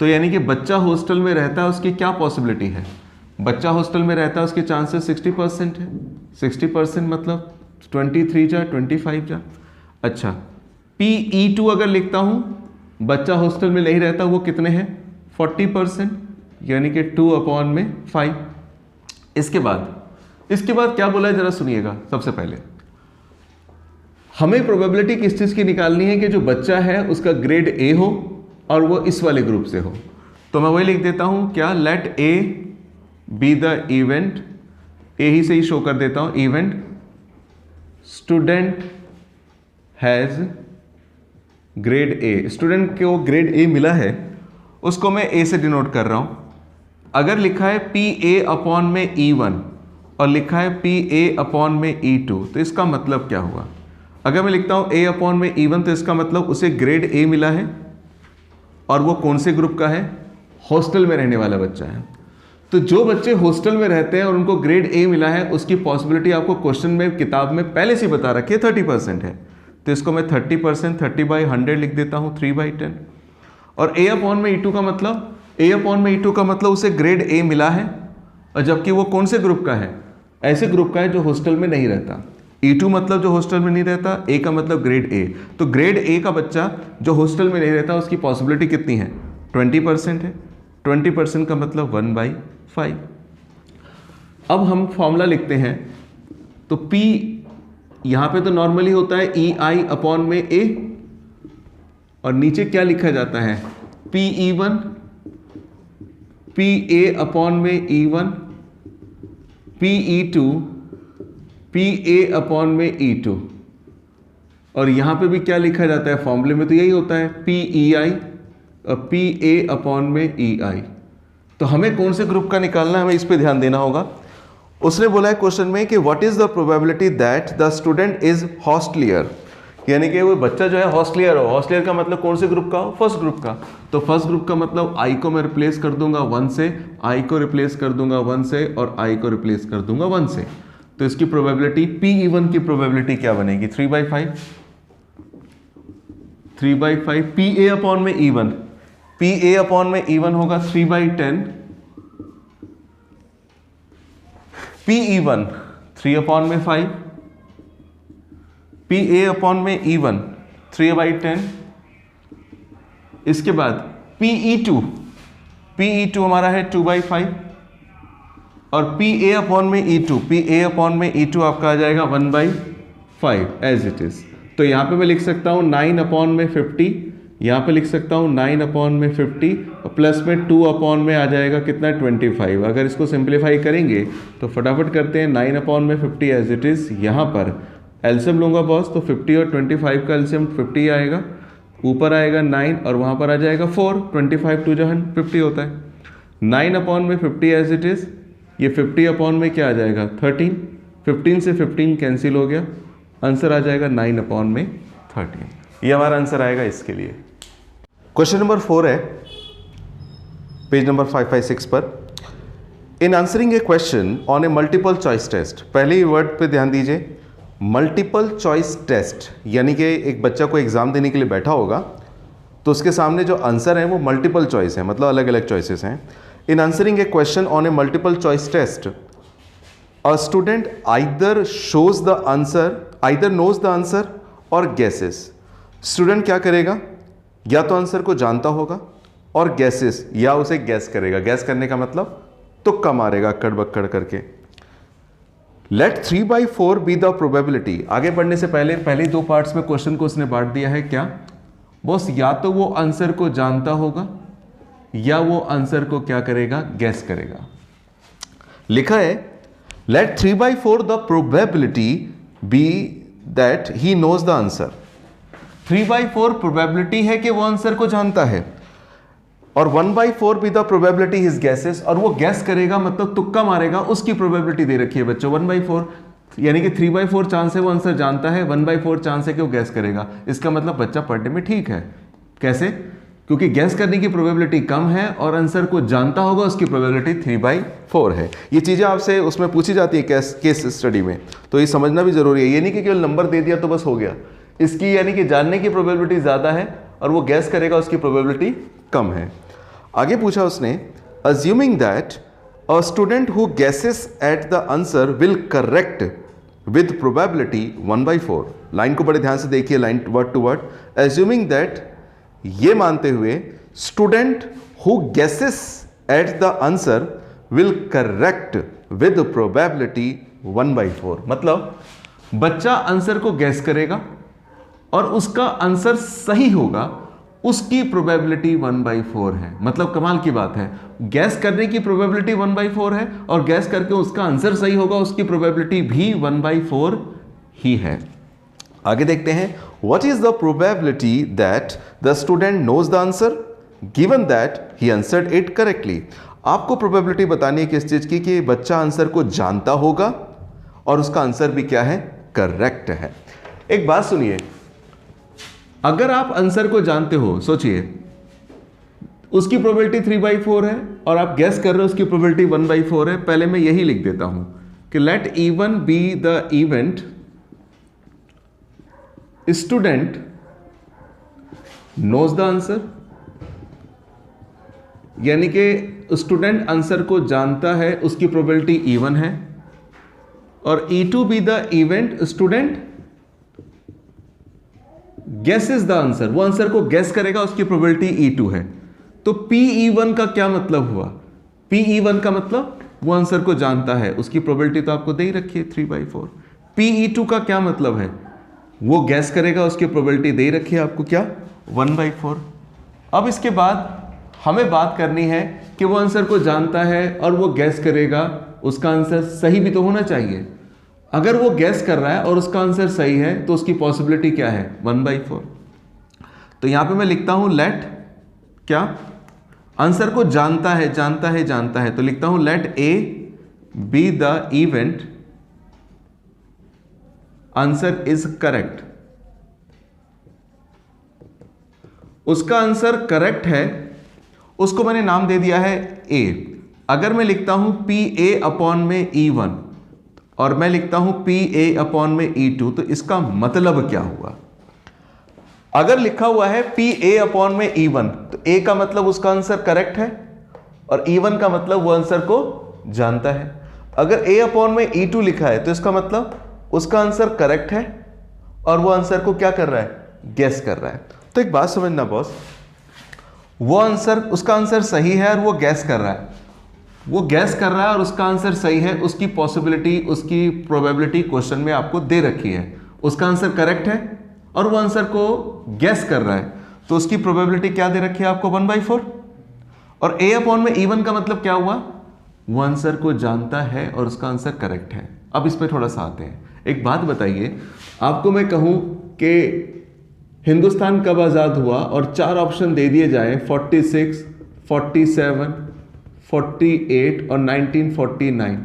तो यानी कि बच्चा हॉस्टल में रहता है उसकी क्या पॉसिबिलिटी है, बच्चा हॉस्टल में रहता है उसके चांसेस 60% है। 60% मतलब 23 जा 25 जा। अच्छा PE2 अगर लिखता हूं, बच्चा हॉस्टल में नहीं रहता वो कितने हैं 40%, यानी कि 2/5। इसके बाद क्या बोला है जरा सुनिएगा। सबसे पहले हमें प्रोबेबिलिटी किस चीज की निकालनी है कि जो बच्चा है उसका ग्रेड ए हो और वो इस वाले ग्रुप से हो। तो मैं वही लिख देता हूं क्या, let A be the event, A ही से ही शो कर देता हूं, event student has grade A. Student को ग्रेड ए मिला है उसको मैं ए से डिनोट कर रहा हूं। अगर लिखा है PA में E1 और लिखा है PA में E2 तो इसका मतलब क्या हुआ। अगर मैं लिखता हूं A में E1 तो इसका मतलब उसे ग्रेड ए मिला है और वो कौन से ग्रुप का है, हॉस्टल में रहने वाला बच्चा है। तो जो बच्चे हॉस्टल में रहते हैं और उनको ग्रेड ए मिला है उसकी पॉसिबिलिटी आपको क्वेश्चन में किताब में पहले से बता रखी है 30% है। तो इसको मैं 30% 30/100 लिख देता हूँ 3/10। और A में E2 का मतलब, A में E2 का मतलब उसे ग्रेड ए मिला है, और जबकि वो कौन से ग्रुप का है, ऐसे ग्रुप का है जो हॉस्टल में नहीं रहता। E2 मतलब जो हॉस्टल में नहीं रहता, A का मतलब ग्रेड ए। तो ग्रेड ए का बच्चा जो हॉस्टल में नहीं रहता उसकी पॉसिबिलिटी कितनी है 20% है। 20% का मतलब 1/5। अब हम फॉर्मूला लिखते हैं। तो P यहां पे तो नॉर्मली होता है EI में A, और नीचे क्या लिखा जाता है PE1 PA में E1 PE2 PA में E2, और यहां पे भी क्या लिखा जाता है फॉर्मूले में, तो यही होता है PEI और PA में EI। तो हमें कौन से ग्रुप का निकालना है, हमें इस पे ध्यान देना होगा। उसने बोला है क्वेश्चन में कि what is the probability that the student is hosteller, यानी कि वो बच्चा जो है हॉस्टलियर हो, हॉस्टलियर का मतलब कौन से ग्रुप का हो, फर्स्ट ग्रुप का। तो फर्स्ट ग्रुप का मतलब आई को मैं रिप्लेस कर दूंगा 1 से, आई को रिप्लेस कर दूंगा 1 से, और आई को रिप्लेस कर दूंगा 1 से। तो इसकी प्रोबेबिलिटी P(E1) की प्रोबेबिलिटी क्या बनेगी, 3/5। 3/5 PA अपॉन में E1, PA अपॉन में E1 होगा 3/10, PE1 3/5, PA अपॉन में E1 3/10। इसके बाद PE2 हमारा है 2/5, और PA अपॉन में E2 आपका आ जाएगा 1/5 एज इट इज। तो यहां पे मैं लिख सकता हूं 9 अपॉन में 50, यहां पे लिख सकता हूं 9 अपॉन में 50, और प्लस में 2 अपॉन में आ जाएगा कितना, 25। अगर इसको सिंप्लीफाई करेंगे तो फटाफट करते हैं, 9 अपॉन में 50 एज इट इज। यहां पर एलसीएम लूंगा बॉस, तो 50 और 25 का एलसीएम 50 आएगा, ऊपर आएगा 9 और वहां पर आ जाएगा 4, 25 2 जो 50 होता है। 9 अपॉन में 50 एज इट इज, ये 50 अपॉन में क्या आ जाएगा 13, 15 से 15 कैंसिल हो गया, आंसर आ जाएगा 9 अपॉन में 13। ये हमारा आंसर आएगा इसके लिए। क्वेश्चन नंबर 4 है पेज नंबर 556 पर। In answering a question on a multiple choice test, पहले ही वर्ड पे ध्यान दीजिए, मल्टीपल चॉइस टेस्ट, यानी कि एक बच्चा को एग्जाम देने के लिए बैठा होगा तो उसके सामने जो आंसर है वो मल्टीपल चॉइस है, मतलब अलग अलग चॉइसेस हैं। In answering a question on a multiple choice test, a student either shows the answer, either knows the answer और गेसेस। स्टूडेंट क्या करेगा, या तो आंसर को जानता होगा, और गेसेस, या उसे गैस करेगा। गैस करने का मतलब तुक्का मारेगा अक्कड़ बक्कड़ करके। Let 3/4 be the probability. आगे बढ़ने से पहले 2 पार्ट्स में क्वेश्चन को उसने बांट दिया है। क्या बॉस, या तो वो आंसर को जानता होगा या वो आंसर को क्या करेगा, गैस करेगा। लिखा है let 3/4 the probability be that he knows the answer. 3/4 probability है कि वो आंसर को जानता है, और 1/4 भी द प्रोबेबिलिटी हिज गैसेस, और वो गैस करेगा मतलब तुक्का मारेगा, उसकी प्रोबेबिलिटी दे रखी है बच्चों 1/4, यानी कि 3/4 चांस है वो आंसर जानता है, 1/4 चांस है कि वो गैस करेगा। इसका मतलब बच्चा पढ़ने में ठीक है। कैसे? क्योंकि गैस करने की प्रोबेबिलिटी कम है और आंसर को जानता होगा, उसकी प्रोबेबिलिटी 3/4 है। ये चीज़ें आपसे उसमें पूछी जाती है केस स्टडी में, तो ये समझना भी जरूरी है। ये नहीं कि केवल नंबर दे दिया तो बस हो गया। इसकी यानी कि जानने की प्रोबेबिलिटी ज़्यादा है और वो गैस करेगा, उसकी प्रोबेबिलिटी कम है। आगे पूछा उसने, assuming that a student who guesses at the answer will correct with probability 1/4। Line को बड़े ध्यान से देखिए, line word to word. Assuming that, ये मानते हुए, student who guesses at the answer will correct with probability 1/4। मतलब बच्चा आंसर को गैस करेगा और उसका आंसर सही होगा, उसकी प्रोबेबिलिटी 1/4 है। मतलब कमाल की बात है, गैस करने की प्रोबेबिलिटी 1/4 है और गैस करके उसका आंसर सही होगा, उसकी प्रोबेबिलिटी भी 1/4 ही है। आगे देखते हैं, what is the probability that the student knows the answer given that he answered it correctly. आपको प्रोबेबिलिटी बतानी है किस चीज की, कि बच्चा आंसर को जानता होगा और उसका आंसर भी क्या है, करेक्ट है। एक बात सुनिए, अगर आप आंसर को जानते हो, सोचिए उसकी प्रोबेबिलिटी 3/4 है और आप गैस कर रहे हो उसकी प्रोबेबिलिटी 1/4 है। पहले मैं यही लिख देता हूं कि let E1 be the event student knows the answer, यानी कि स्टूडेंट आंसर को जानता है, उसकी प्रोबेबिलिटी E1 है, और E2 be the event student guesses the answer, वो आंसर को गैस करेगा, उसकी प्रोबेबिलिटी E2 है। तो PE1 का क्या मतलब हुआ, PE1 का मतलब वो आंसर को जानता है, उसकी प्रोबेबिलिटी तो आपको दे ही रखी है 3/4। PE2 का क्या मतलब है, वो गैस करेगा, उसकी प्रोबेबिलिटी दे रखी है आपको क्या, 1/4। अब इसके बाद हमें बात करनी है कि वो आंसर को जानता है और वो गैस करेगा, उसका आंसर सही भी तो होना चाहिए। अगर वो गैस कर रहा है और उसका आंसर सही है तो उसकी पॉसिबिलिटी क्या है, 1/4। तो यहां पे मैं लिखता हूं लेट, क्या, आंसर को जानता है, तो लिखता हूं let A be the event answer is correct. उसका आंसर करेक्ट है, उसको मैंने नाम दे दिया है ए। अगर मैं लिखता हूं पी ए अपॉन में E1 और मैं लिखता हूं पी ए अपॉन में E2, तो इसका मतलब क्या हुआ? अगर लिखा हुआ है पी ए अपॉन में E1 तो ए का मतलब उसका आंसर करेक्ट है और E1 का मतलब वो आंसर को जानता है। अगर ए अपॉन में E2 लिखा है तो इसका मतलब उसका आंसर करेक्ट है और वो आंसर को क्या कर रहा है? गेस कर रहा है। तो एक बात समझना बॉस, वो आंसर, उसका आंसर सही है और वो गैस कर रहा है, वो गैस कर रहा है और उसका आंसर सही है, उसकी पॉसिबिलिटी, उसकी प्रोबेबिलिटी क्वेश्चन में आपको दे रखी है। उसका आंसर करेक्ट है और वो आंसर को गैस कर रहा है, तो उसकी प्रोबेबिलिटी क्या दे रखी है आपको? 1/4। और ए अपॉन में E1 का मतलब क्या हुआ? वो आंसर को जानता है और उसका आंसर करेक्ट है। अब इस पे थोड़ा सा आते हैं। एक बात बताइए, आपको मैं कहूं कि हिंदुस्तान कब आज़ाद हुआ और 4 ऑप्शन दे दिए जाएं, 46, 47, 48 और 1949।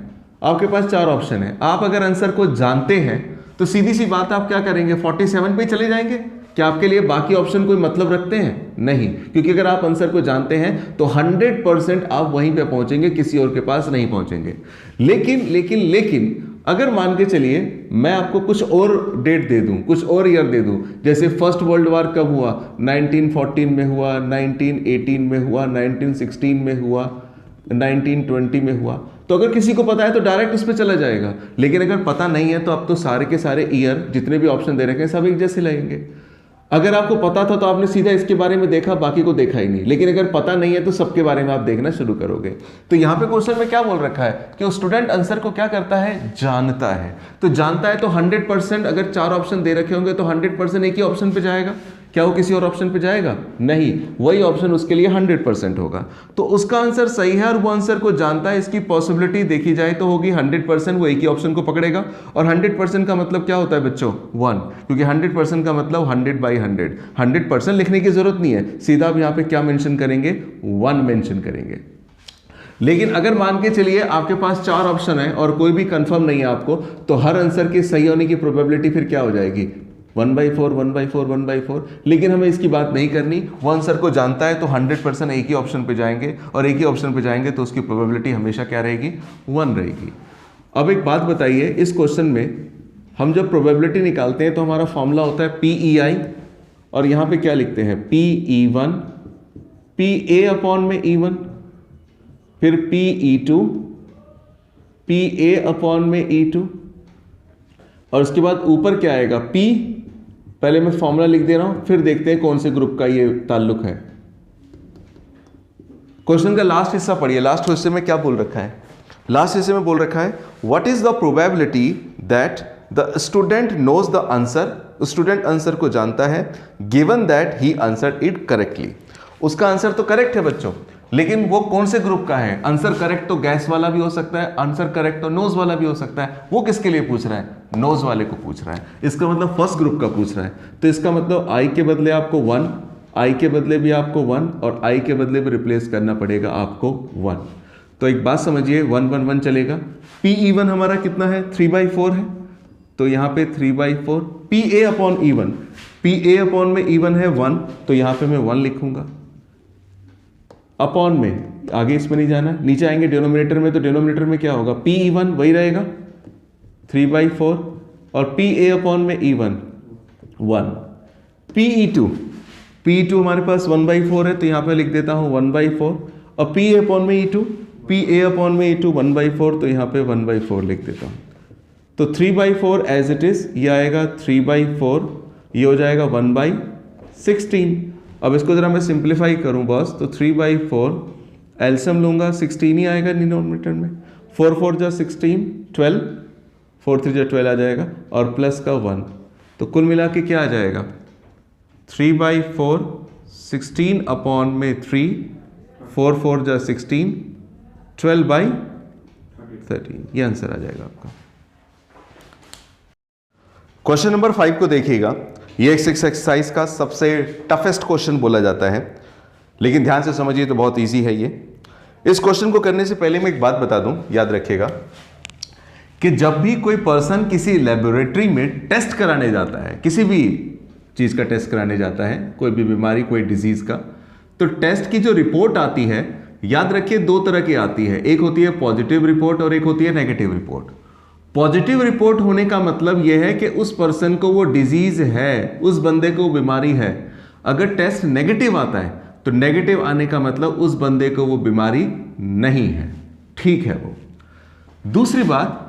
आपके पास 4 ऑप्शन है। आप अगर आंसर को जानते हैं तो सीधी सी बात, आप क्या करेंगे? 47 पे चले जाएंगे। क्या आपके लिए बाकी ऑप्शन कोई मतलब रखते हैं? नहीं, क्योंकि अगर आप आंसर को जानते हैं तो 100% आप वहीं पे पहुंचेंगे, किसी और के पास नहीं पहुंचेंगे। लेकिन लेकिन लेकिन अगर मान के चलिए मैं आपको कुछ और डेट दे दूं, कुछ और ईयर दे दूं, जैसे फर्स्ट वर्ल्ड वॉर कब हुआ? 1914 में हुआ, 1918 में हुआ, 1916 में हुआ, 1920 में हुआ, तो अगर किसी को पता है तो डायरेक्ट उस पर चला जाएगा। लेकिन अगर पता नहीं है तो अब तो सारे के सारे ईयर जितने भी ऑप्शन दे रखे हैं सब एक जैसे लगेंगे। अगर आपको पता था तो आपने सीधा इसके बारे में देखा, बाकी को देखा ही नहीं। लेकिन अगर पता नहीं है तो सबके बारे में आप देखना शुरू करोगे। तो यहाँ पे क्वेश्चन में क्या बोल रखा है कि स्टूडेंट आंसर को क्या करता है? जानता है। तो जानता है तो 100%, अगर 4 ऑप्शन दे रखे होंगे तो 100% एक ही ऑप्शन पे जाएगा। क्या वो किसी और ऑप्शन पे जाएगा? नहीं, वही ऑप्शन उसके लिए 100% होगा। तो उसका आंसर सही है और वो आंसर को जानता है। इसकी पॉसिबिलिटी देखी जाए तो होगी 100%, वो एक ही ऑप्शन को पकड़ेगा। और 100% का मतलब क्या होता है बच्चों? 1, क्योंकि 100% का मतलब 100/100। 100% लिखने की जरूरत नहीं है, सीधा आप यहाँ पे क्या मेंशन करेंगे? 1 मेंशन करेंगे। लेकिन अगर मान के चलिए आपके पास 4 ऑप्शन है और कोई भी कंफर्म नहीं है आपको, तो हर आंसर के सही होने की प्रोबेबिलिटी फिर क्या हो जाएगी? 1/4, 1/4, 1/4। लेकिन हमें इसकी बात नहीं करनी। वो आंसर को जानता है तो 100% एक ही ऑप्शन पे जाएंगे, और एक ही ऑप्शन पे जाएंगे तो उसकी प्रोबेबिलिटी हमेशा क्या रहेगी? 1 रहेगी। अब एक बात बताइए, इस क्वेश्चन में हम जब प्रोबेबिलिटी निकालते हैं तो हमारा फॉर्मूला होता है PEI, और यहाँ पे क्या लिखते हैं? PE1, PA अपॉन में E1, फिर PE2, PA अपॉन में E2, और उसके बाद ऊपर क्या आएगा? P। पहले मैं फॉर्मूला लिख दे रहा हूं, फिर देखते हैं कौन से ग्रुप का ये ताल्लुक है। क्वेश्चन का लास्ट हिस्सा पढ़िए। लास्ट हिस्से में क्या बोल रखा है? लास्ट हिस्से में बोल रखा है, what is the probability that the student knows the answer. Student answer को जानता है, given that he answered it correctly. उसका आंसर तो करेक्ट है बच्चों, लेकिन वो कौन से ग्रुप का है? आंसर करेक्ट तो गैस वाला भी हो सकता है, आंसर करेक्ट तो नोज वाला भी हो सकता है। वो किसके लिए पूछ रहा है? नोज वाले को पूछ रहा है। इसका मतलब फर्स्ट ग्रुप का पूछ रहा है। तो इसका मतलब आई के बदले आपको 1, आई के बदले भी आपको 1, और आई के बदले भी रिप्लेस करना पड़ेगा आपको 1। तो एक बात समझिए, 1 1 1 चलेगा। PE1 हमारा कितना है? 3/4 है, तो यहाँ पे 3/4। PA upon E1, PA upon में E1 है 1, तो यहाँ पे मैं 1 लिखूंगा। अपॉन में आगे इसमें नहीं जाना, नीचे आएंगे डिनोमिनेटर में, तो डिनोमिनेटर में क्या होगा? PE1 वही रहेगा 3/4, और PA अपॉन में E1 1। PE2 हमारे पास 1/4 है, तो यहाँ पे लिख देता हूँ 1/4, और PA अपॉन में E2, PA अपॉन में E2 1/4, तो यहाँ पे 1/4 लिख देता हूँ। तो 3/4 एज इट इज, ये आएगा 3/4, ये हो जाएगा 1/16। अब इसको जरा मैं सिंप्लीफाई करूं बॉस, तो 3/4 एलसीएम लूंगा, 16 ही आएगा डिनोमिनेटर में। 4 4 जा 16, 12, 4 3 जा 12 आ जाएगा, और प्लस का 1, तो कुल मिला के क्या आ जाएगा? 3/4, 16 अपॉन में 3, 4 4 जा 16, 12/13, ये आंसर आ जाएगा आपका। क्वेश्चन नंबर 5 को देखिएगा। ये एक्सरसाइज का सबसे टफेस्ट क्वेश्चन बोला जाता है, लेकिन ध्यान से समझिए तो बहुत इजी है ये। इस क्वेश्चन को करने से पहले मैं एक बात बता दूं, याद रखिएगा कि जब भी कोई पर्सन किसी लेबोरेटरी में टेस्ट कराने जाता है, किसी भी चीज़ का टेस्ट कराने जाता है, कोई भी बीमारी, कोई डिजीज़ का, तो टेस्ट की जो रिपोर्ट आती है, याद रखिए दो तरह की आती है, एक होती है पॉजिटिव रिपोर्ट और एक होती है नेगेटिव रिपोर्ट। पॉजिटिव रिपोर्ट होने का मतलब यह है कि उस पर्सन को वो डिजीज़ है, उस बंदे को बीमारी है। अगर टेस्ट नेगेटिव आता है तो नेगेटिव आने का मतलब उस बंदे को वो बीमारी नहीं है, ठीक है वो। दूसरी बात,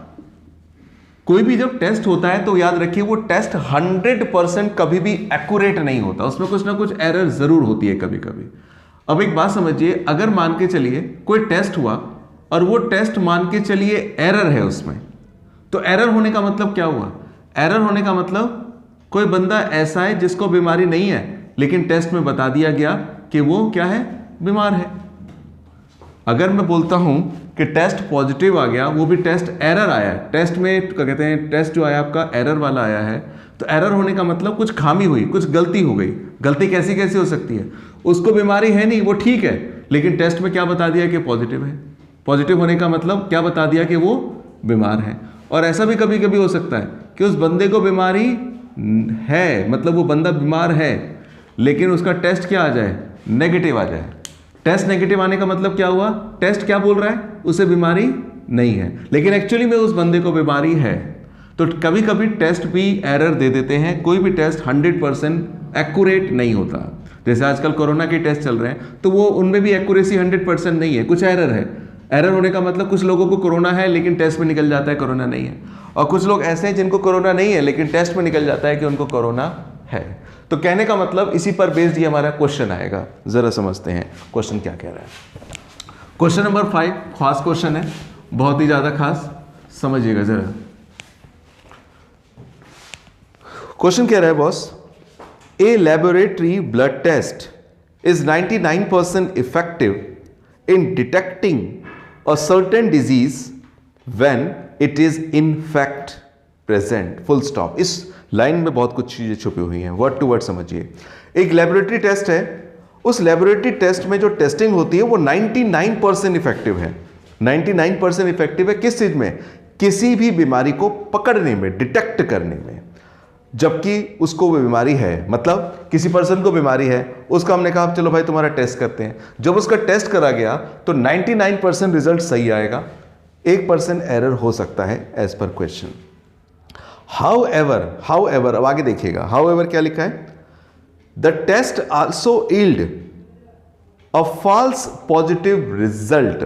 कोई भी जब टेस्ट होता है तो याद रखिए वो टेस्ट 100% कभी भी एक्यूरेट नहीं होता, उसमें कुछ ना कुछ एरर जरूर होती है कभी कभी। अब एक बात समझिए, अगर मान के चलिए कोई टेस्ट हुआ और वो टेस्ट मान के चलिए एरर है उसमें, तो एरर होने का मतलब क्या हुआ? एरर होने का मतलब कोई बंदा ऐसा है जिसको बीमारी नहीं है, लेकिन टेस्ट में बता दिया गया कि वो क्या है, बीमार है। अगर मैं बोलता हूं कि टेस्ट पॉजिटिव आ गया, वो भी टेस्ट एरर आया है, टेस्ट में क्या कहते हैं, टेस्ट जो आया आपका एरर वाला आया है, तो एरर होने का मतलब कुछ खामी हुई, कुछ गलती हो गई। गलती कैसी कैसी हो सकती है? उसको बीमारी है नहीं, वो ठीक है, लेकिन टेस्ट में क्या बता दिया कि पॉजिटिव है। पॉजिटिव होने का मतलब क्या बता दिया कि वो बीमार है। और ऐसा भी कभी कभी हो सकता है कि उस बंदे को बीमारी है, मतलब वो बंदा बीमार है, लेकिन उसका टेस्ट क्या आ जाए, नेगेटिव आ जाए। टेस्ट नेगेटिव आने का मतलब क्या हुआ? टेस्ट क्या बोल रहा है, उसे बीमारी नहीं है, लेकिन एक्चुअली में उस बंदे को बीमारी है। तो कभी कभी टेस्ट भी एरर दे देते हैं, कोई भी टेस्ट 100% एक्यूरेट नहीं होता। जैसे आजकल कोरोना के टेस्ट चल रहे हैं, तो वो उनमें भी एक्यूरेसी 100% नहीं है, कुछ एरर है। एरर होने का मतलब कुछ लोगों को कोरोना है लेकिन टेस्ट में निकल जाता है कोरोना नहीं है, और कुछ लोग ऐसे हैं जिनको कोरोना नहीं है लेकिन टेस्ट में निकल जाता है कि उनको कोरोना है। तो कहने का मतलब इसी पर बेस्ड ये हमारा क्वेश्चन आएगा। जरा समझते हैं क्वेश्चन क्या कह रहा है। क्वेश्चन नंबर 5 खास क्वेश्चन है, बहुत ही ज्यादा खास, समझिएगा जरा। क्वेश्चन कह रहा है boss, a laboratory blood test is 99% effective in detecting a certain disease when it is in fact present, full stop. इस लाइन में बहुत कुछ चीजें छुपी हुई हैं, वर्ड टू वर्ड समझिए। एक लेबोरेटरी टेस्ट है, उस लेबोरेटरी टेस्ट में जो टेस्टिंग होती है वो 99% इफेक्टिव है। 99% इफेक्टिव है किस चीज में? किसी भी बीमारी को पकड़ने में, डिटेक्ट करने में। जबकि उसको वो बीमारी है, मतलब किसी पर्सन को बीमारी है, उसका हमने कहा चलो भाई तुम्हारा टेस्ट करते हैं। जब उसका टेस्ट करा गया तो 99% रिजल्ट सही आएगा, 1% एरर हो सकता है एज पर क्वेश्चन। However, अब आगे देखिएगा, however क्या लिखा है? The test also yield a false positive result।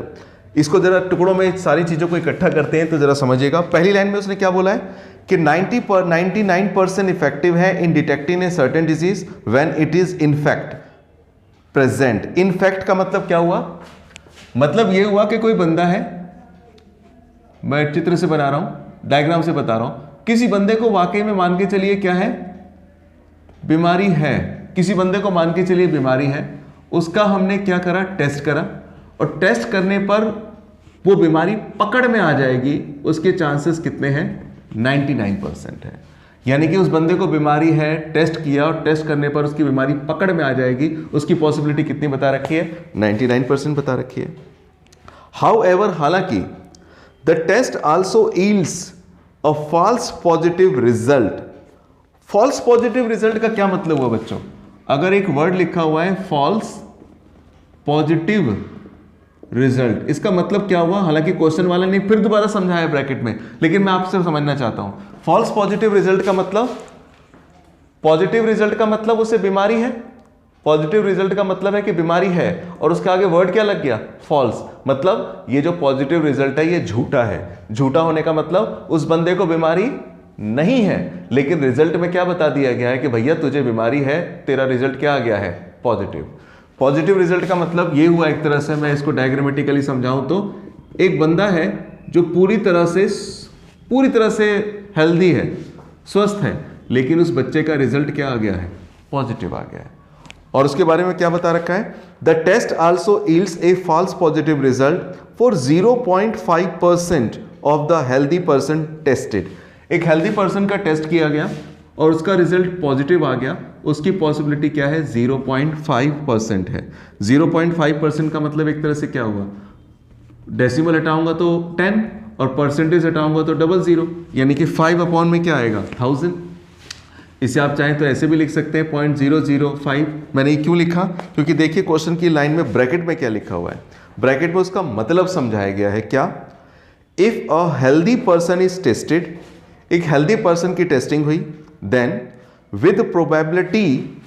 इसको जरा टुकड़ों में सारी चीजों को इकट्ठा करते हैं तो जरा समझिएगा। पहली लाइन में उसने क्या बोला है कि 99% इफेक्टिव है in detecting a certain disease when it is in fact present. In fact का मतलब क्या हुआ? मतलब यह हुआ कि कोई बंदा है, मैं चित्र से बना रहा हूं, डायग्राम से बता रहा हूं, किसी बंदे को वाकई में मान के चलिए क्या है, बीमारी है। किसी बंदे को मान के चलिए बीमारी है, उसका हमने क्या करा, टेस्ट करा, और टेस्ट करने पर वो बीमारी पकड़ में आ जाएगी। उसके चांसेस कितने हैं? 99% है। यानी कि उस बंदे को बीमारी है, टेस्ट किया और टेस्ट करने पर उसकी बीमारी पकड़ में आ जाएगी, उसकी पॉसिबिलिटी कितनी बता रखी है? 99% बता रखी है। हाउएवर, हालांकि the test also yields a false positive result. False positive result का क्या मतलब हुआ बच्चों? अगर एक वर्ड लिखा हुआ है फॉल्स पॉजिटिव रिजल्ट, इसका मतलब क्या हुआ? हालांकि क्वेश्चन वाले ने फिर दोबारा समझाया ब्रैकेट में, लेकिन मैं आपसे समझना चाहता हूं। फॉल्स पॉजिटिव रिजल्ट का मतलब, पॉजिटिव रिजल्ट का मतलब उसे बीमारी है, पॉजिटिव रिजल्ट का मतलब है कि बीमारी है, और उसके आगे वर्ड क्या लग गया? फॉल्स। मतलब ये जो पॉजिटिव रिजल्ट है ये झूठा है। झूठा होने का मतलब उस बंदे को बीमारी नहीं है, लेकिन रिजल्ट में क्या बता दिया गया है कि भैया तुझे बीमारी है, तेरा रिजल्ट क्या आ गया है? पॉजिटिव। पॉजिटिव रिजल्ट का मतलब ये हुआ, एक तरह से मैं इसको डायग्रामेटिकली समझाऊं तो, एक बंदा है जो पूरी तरह से हेल्दी है, स्वस्थ है, लेकिन उस बच्चे का रिजल्ट क्या आ गया है? पॉजिटिव आ गया है। और उसके बारे में क्या बता रखा है? The test also yields a false positive result for 0.5% of the healthy person tested. एक हेल्दी पर्सन का टेस्ट किया गया और उसका रिजल्ट पॉजिटिव आ गया, उसकी पॉसिबिलिटी क्या है? 0.5% है। 0.5% का मतलब एक तरह से क्या हुआ? डेसिमल हटाऊंगा तो 10 और परसेंटेज हटाऊंगा तो 00, यानी कि 5 अपॉन में क्या आएगा? 1000। इसे आप चाहें तो ऐसे भी लिख सकते हैं 0.005। मैंने ये क्यों लिखा, क्योंकि देखिए क्वेश्चन की लाइन में ब्रैकेट में क्या लिखा हुआ है, ब्रैकेट में उसका मतलब समझाया गया है क्या, if a healthy person is tested, एक हेल्दी पर्सन की टेस्टिंग हुई, then with probability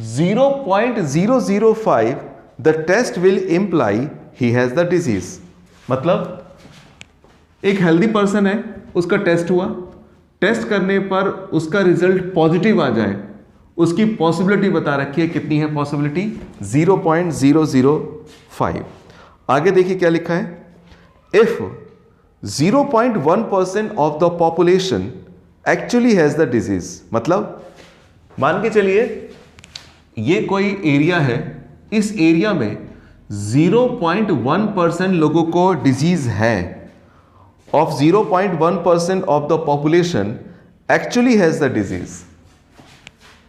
0.005 the test will imply he has the disease. मतलब एक हेल्दी पर्सन है, उसका टेस्ट हुआ, टेस्ट करने पर उसका रिजल्ट पॉजिटिव आ जाए, उसकी पॉसिबिलिटी बता रखी है, कितनी है पॉसिबिलिटी 0.005। आगे देखिए क्या लिखा है, if 0.1% of the population actually has the disease. मतलब मान के चलिए ये कोई एरिया है, इस एरिया में 0.1% लोगों को डिजीज है, of 0.1% of the population actually has the disease.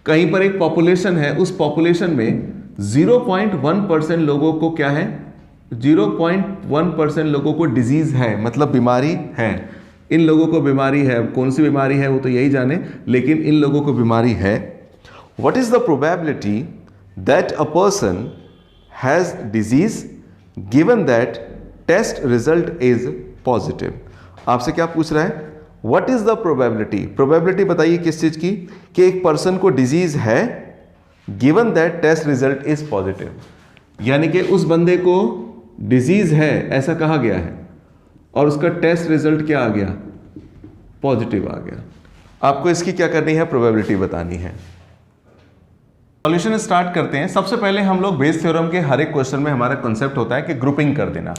कहीं पर एक पॉपुलेशन है, उस पॉपुलेशन में 0.1% लोगों को क्या है, 0.1% लोगों को डिजीज है, मतलब बीमारी है। इन लोगों को बीमारी है, कौन सी बीमारी है वो तो यही जाने, लेकिन इन लोगों को बीमारी है। What is the probability that a person has disease given that test result is positive. आपसे क्या पूछ रहा है, what is the probability, probability बताइए किस चीज की, कि एक पर्सन को डिजीज है given that test result is positive, यानी कि उस बंदे को डिजीज है ऐसा कहा गया है और उसका टेस्ट रिजल्ट क्या आ गया, पॉजिटिव आ गया। आपको इसकी क्या करनी है, प्रोबेबिलिटी बतानी है। सॉल्यूशन स्टार्ट करते हैं। सबसे पहले हम लोग बेस थ्योरम के हर एक क्वेश्चन में हमारा कॉन्सेप्ट होता है कि ग्रुपिंग कर देना।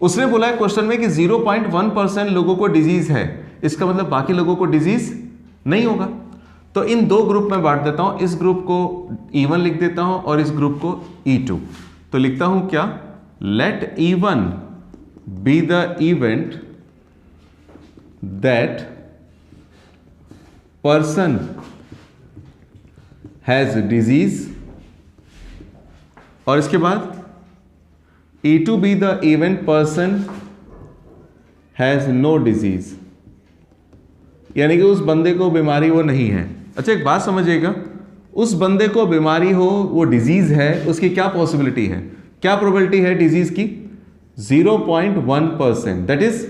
उसने बोला है क्वेश्चन में कि 0.1% लोगों को डिजीज है, इसका मतलब बाकी लोगों को डिजीज नहीं होगा। तो इन दो ग्रुप में बांट देता हूं, इस ग्रुप को E1 लिख देता हूं और इस ग्रुप को E2। तो लिखता हूं क्या, let E1 be the event that person has disease, और इसके बाद E2 be the event person has no disease, यानी कि उस बंदे को बीमारी वो नहीं है। अच्छा एक बात समझिएगा, उस बंदे को बीमारी हो, वो डिजीज है, उसकी क्या पॉसिबिलिटी है, क्या प्रोबेबिलिटी है डिजीज की, 0.1%, दैट इज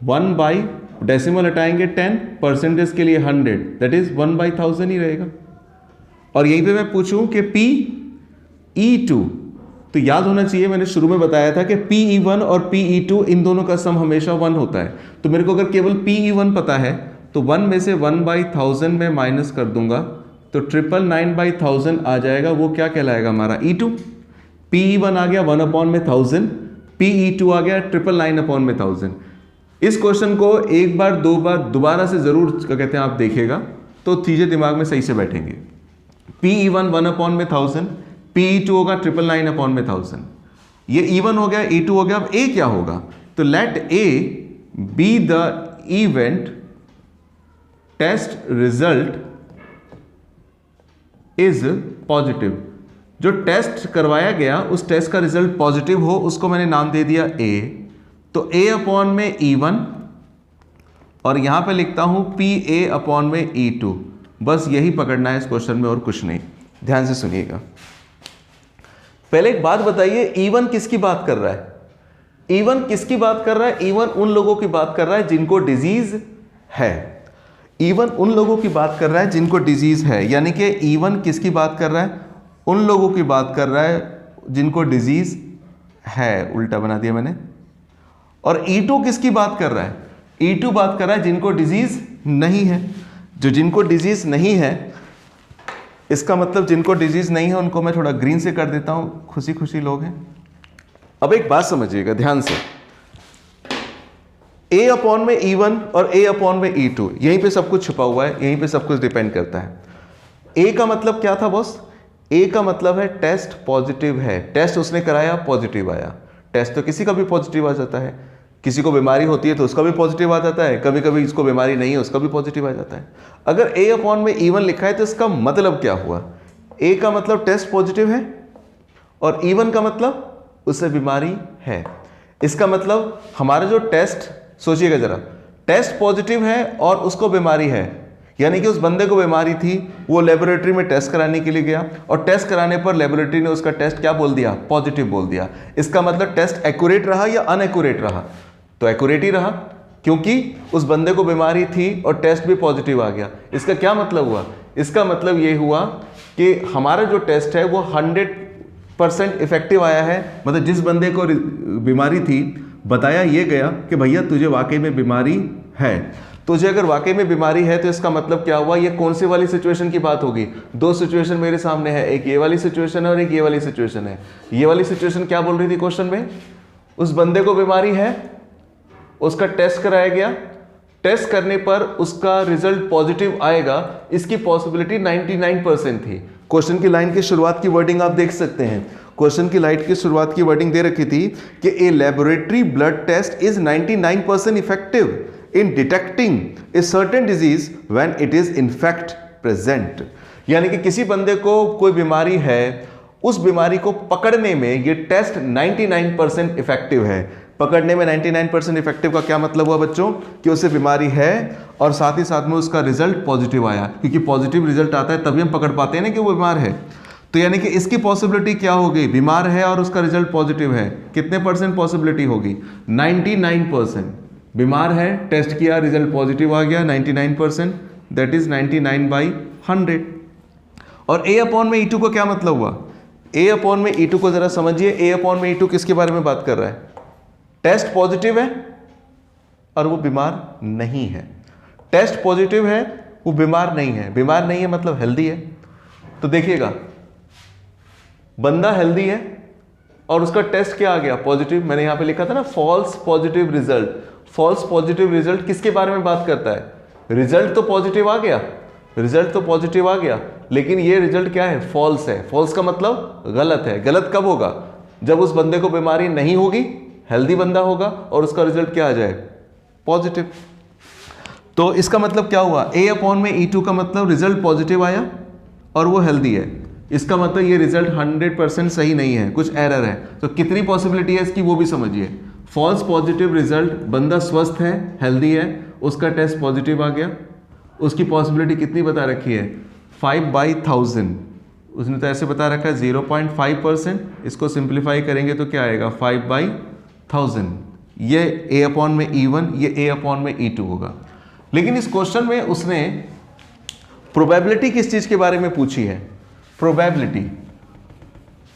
1 बाई डेसिमल हटाएंगे 10, परसेंटेज के लिए 100, दैट इज 1/1000 ही रहेगा। और यहीं पे मैं पूछूं कि PE2, तो याद होना चाहिए, मैंने शुरू में बताया था कि PE1 और PE2 इन दोनों का सम हमेशा 1 होता है। तो मेरे को अगर केवल PE1 पता है तो 1 में से 1/1000 में माइनस कर दूंगा तो 999/1000 आ जाएगा, वो क्या कहलाएगा हमारा E2। PE1 आ गया 1/1000, PE2 आ गया 999/1000। इस क्वेश्चन को एक बार दो बार दोबारा से जरूर क्या कहते हैं आप देखिएगा तो चीजें दिमाग में सही से बैठेंगे। PE1 1/1000, PE2 होगा 999/1000, ये E1 हो गया, E2 हो गया। अब A क्या होगा, तो let A be the event test result is positive. जो टेस्ट करवाया गया उस टेस्ट का रिजल्ट पॉजिटिव हो, उसको मैंने नाम दे दिया A। तो A अपॉन में E1 और यहां पे लिखता हूं PA अपॉन में E2। बस यही पकड़ना है इस क्वेश्चन में और कुछ नहीं। ध्यान से सुनिएगा। पहले एक बात बताइए, E1 किसकी बात कर रहा है, E1 किसकी बात कर रहा है, E1 उन लोगों की बात कर रहा है जिनको डिजीज है। E1 उन लोगों की बात कर रहा है जिनको डिजीज है, यानी कि E1 किसकी बात कर रहा है, उन लोगों की बात कर रहा है जिनको डिजीज है, उल्टा बना दिया मैंने। और E2 किसकी बात कर रहा है, E2 बात कर रहा है जिनको डिजीज नहीं है। जो जिनको डिजीज नहीं है, इसका मतलब जिनको डिजीज नहीं है उनको मैं थोड़ा ग्रीन से कर देता हूं, खुशी खुशी लोग हैं। अब एक बात समझिएगा ध्यान से, A अपॉन में E1 और A अपॉन में E2, यहीं पे सब कुछ छुपा हुआ है, यहीं पे सब कुछ डिपेंड करता है। A का मतलब क्या था बॉस, A का मतलब है टेस्ट पॉजिटिव है, टेस्ट उसने कराया पॉजिटिव आया। टेस्ट तो किसी का भी पॉजिटिव आ जाता है, किसी को बीमारी होती है तो उसका भी पॉजिटिव आ जाता है, कभी कभी इसको बीमारी नहीं है उसका भी पॉजिटिव आ जाता है। अगर A अपॉन में E1 लिखा है तो इसका मतलब क्या हुआ, A का मतलब टेस्ट पॉजिटिव है और E1 का मतलब उससे बीमारी है। इसका मतलब हमारा जो टेस्ट, सोचिएगा जरा, टेस्ट पॉजिटिव है और उसको बीमारी है, यानी कि उस बंदे को बीमारी थी, वो लेबोरेटरी में टेस्ट कराने के लिए गया और टेस्ट कराने पर लेबोरेटरी ने उसका टेस्ट क्या बोल दिया, पॉजिटिव बोल दिया। इसका मतलब टेस्ट एक्यूरेट रहा या अनएक्यूरेट रहा? तो एक्यूरेट ही रहा, क्योंकि उस बंदे को बीमारी थी और टेस्ट भी पॉजिटिव आ गया। इसका क्या मतलब हुआ? इसका मतलब ये हुआ कि हमारा जो टेस्ट है वो 100% इफेक्टिव आया है। मतलब जिस बंदे को बीमारी थी बताया ये गया कि भैया तुझे वाकई में बीमारी है। तुझे अगर वाकई में बीमारी है तो इसका मतलब क्या हुआ? ये कौन सी वाली सिचुएशन की बात होगी? दो सिचुएशन मेरे सामने है, एक ये वाली सिचुएशन है और एक ये वाली सिचुएशन है। ये वाली सिचुएशन क्या बोल रही थी क्वेश्चन में? उस बंदे को बीमारी है, उसका टेस्ट कराया गया, टेस्ट करने पर उसका रिजल्ट पॉजिटिव आएगा, इसकी पॉसिबिलिटी 99% थी। क्वेश्चन की लाइन की शुरुआत की वर्डिंग आप देख सकते हैं। क्वेश्चन की लाइन की शुरुआत की वर्डिंग दे रखी थी कि a laboratory blood test is 99% effective in detecting a certain disease when it is in fact present. यानी कि किसी बंदे को कोई बीमारी है, उस बीमारी को पकड़ने में ये टेस्ट 99% इफेक्टिव है। पकड़ने में 99% इफेक्टिव का क्या मतलब हुआ बच्चों? कि उसे बीमारी है और साथ ही साथ में उसका रिजल्ट पॉजिटिव आया, क्योंकि पॉजिटिव रिजल्ट आता है तभी हम पकड़ पाते हैं ना कि वो बीमार है। तो यानी कि इसकी पॉसिबिलिटी क्या होगी? बीमार है और उसका रिजल्ट पॉजिटिव है, कितने परसेंट पॉसिबिलिटी होगी? 99%। बीमार है, टेस्ट किया, रिजल्ट पॉजिटिव आ गया, 99%, दैट इज 99/100। और ए अपॉन में E2 को क्या मतलब हुआ? ए अपॉन में E2 को जरा समझिए। ए अपॉन में E2 किसके बारे में बात कर रहा है? टेस्ट पॉजिटिव है और वो बीमार नहीं है। टेस्ट पॉजिटिव है, वो बीमार नहीं है। बीमार नहीं है मतलब हेल्दी है। तो देखिएगा, बंदा हेल्दी है और उसका टेस्ट क्या आ गया? पॉजिटिव। मैंने यहां पे लिखा था ना false positive result. False positive result किसके बारे में बात करता है? रिजल्ट तो पॉजिटिव आ गया, रिजल्ट तो पॉजिटिव आ गया, लेकिन ये रिजल्ट क्या है? फॉल्स है। फॉल्स का मतलब गलत है। गलत कब होगा? जब उस बंदे को बीमारी नहीं होगी, हेल्दी बंदा होगा और उसका रिजल्ट क्या आ जाए? पॉजिटिव। तो इसका मतलब क्या हुआ? ए अपॉन में E2 का मतलब रिजल्ट पॉजिटिव आया और वो हेल्दी है। इसका मतलब ये रिजल्ट 100% सही नहीं है, कुछ एरर है। तो कितनी पॉसिबिलिटी है इसकी वो भी समझिए। फॉल्स पॉजिटिव रिजल्ट, बंदा स्वस्थ है, हेल्दी है, उसका टेस्ट पॉजिटिव आ गया, उसकी पॉसिबिलिटी कितनी बता रखी है? 5/1000। उसने तो ऐसे बता रखा है 0.5%। इसको सिंप्लीफाई करेंगे तो क्या आएगा? 5/1000। ये ए अपॉन में E1, ये ए अपॉन में E2 होगा। लेकिन इस क्वेश्चन में उसने प्रोबेबिलिटी किस चीज के बारे में पूछी है? प्रोबेबिलिटी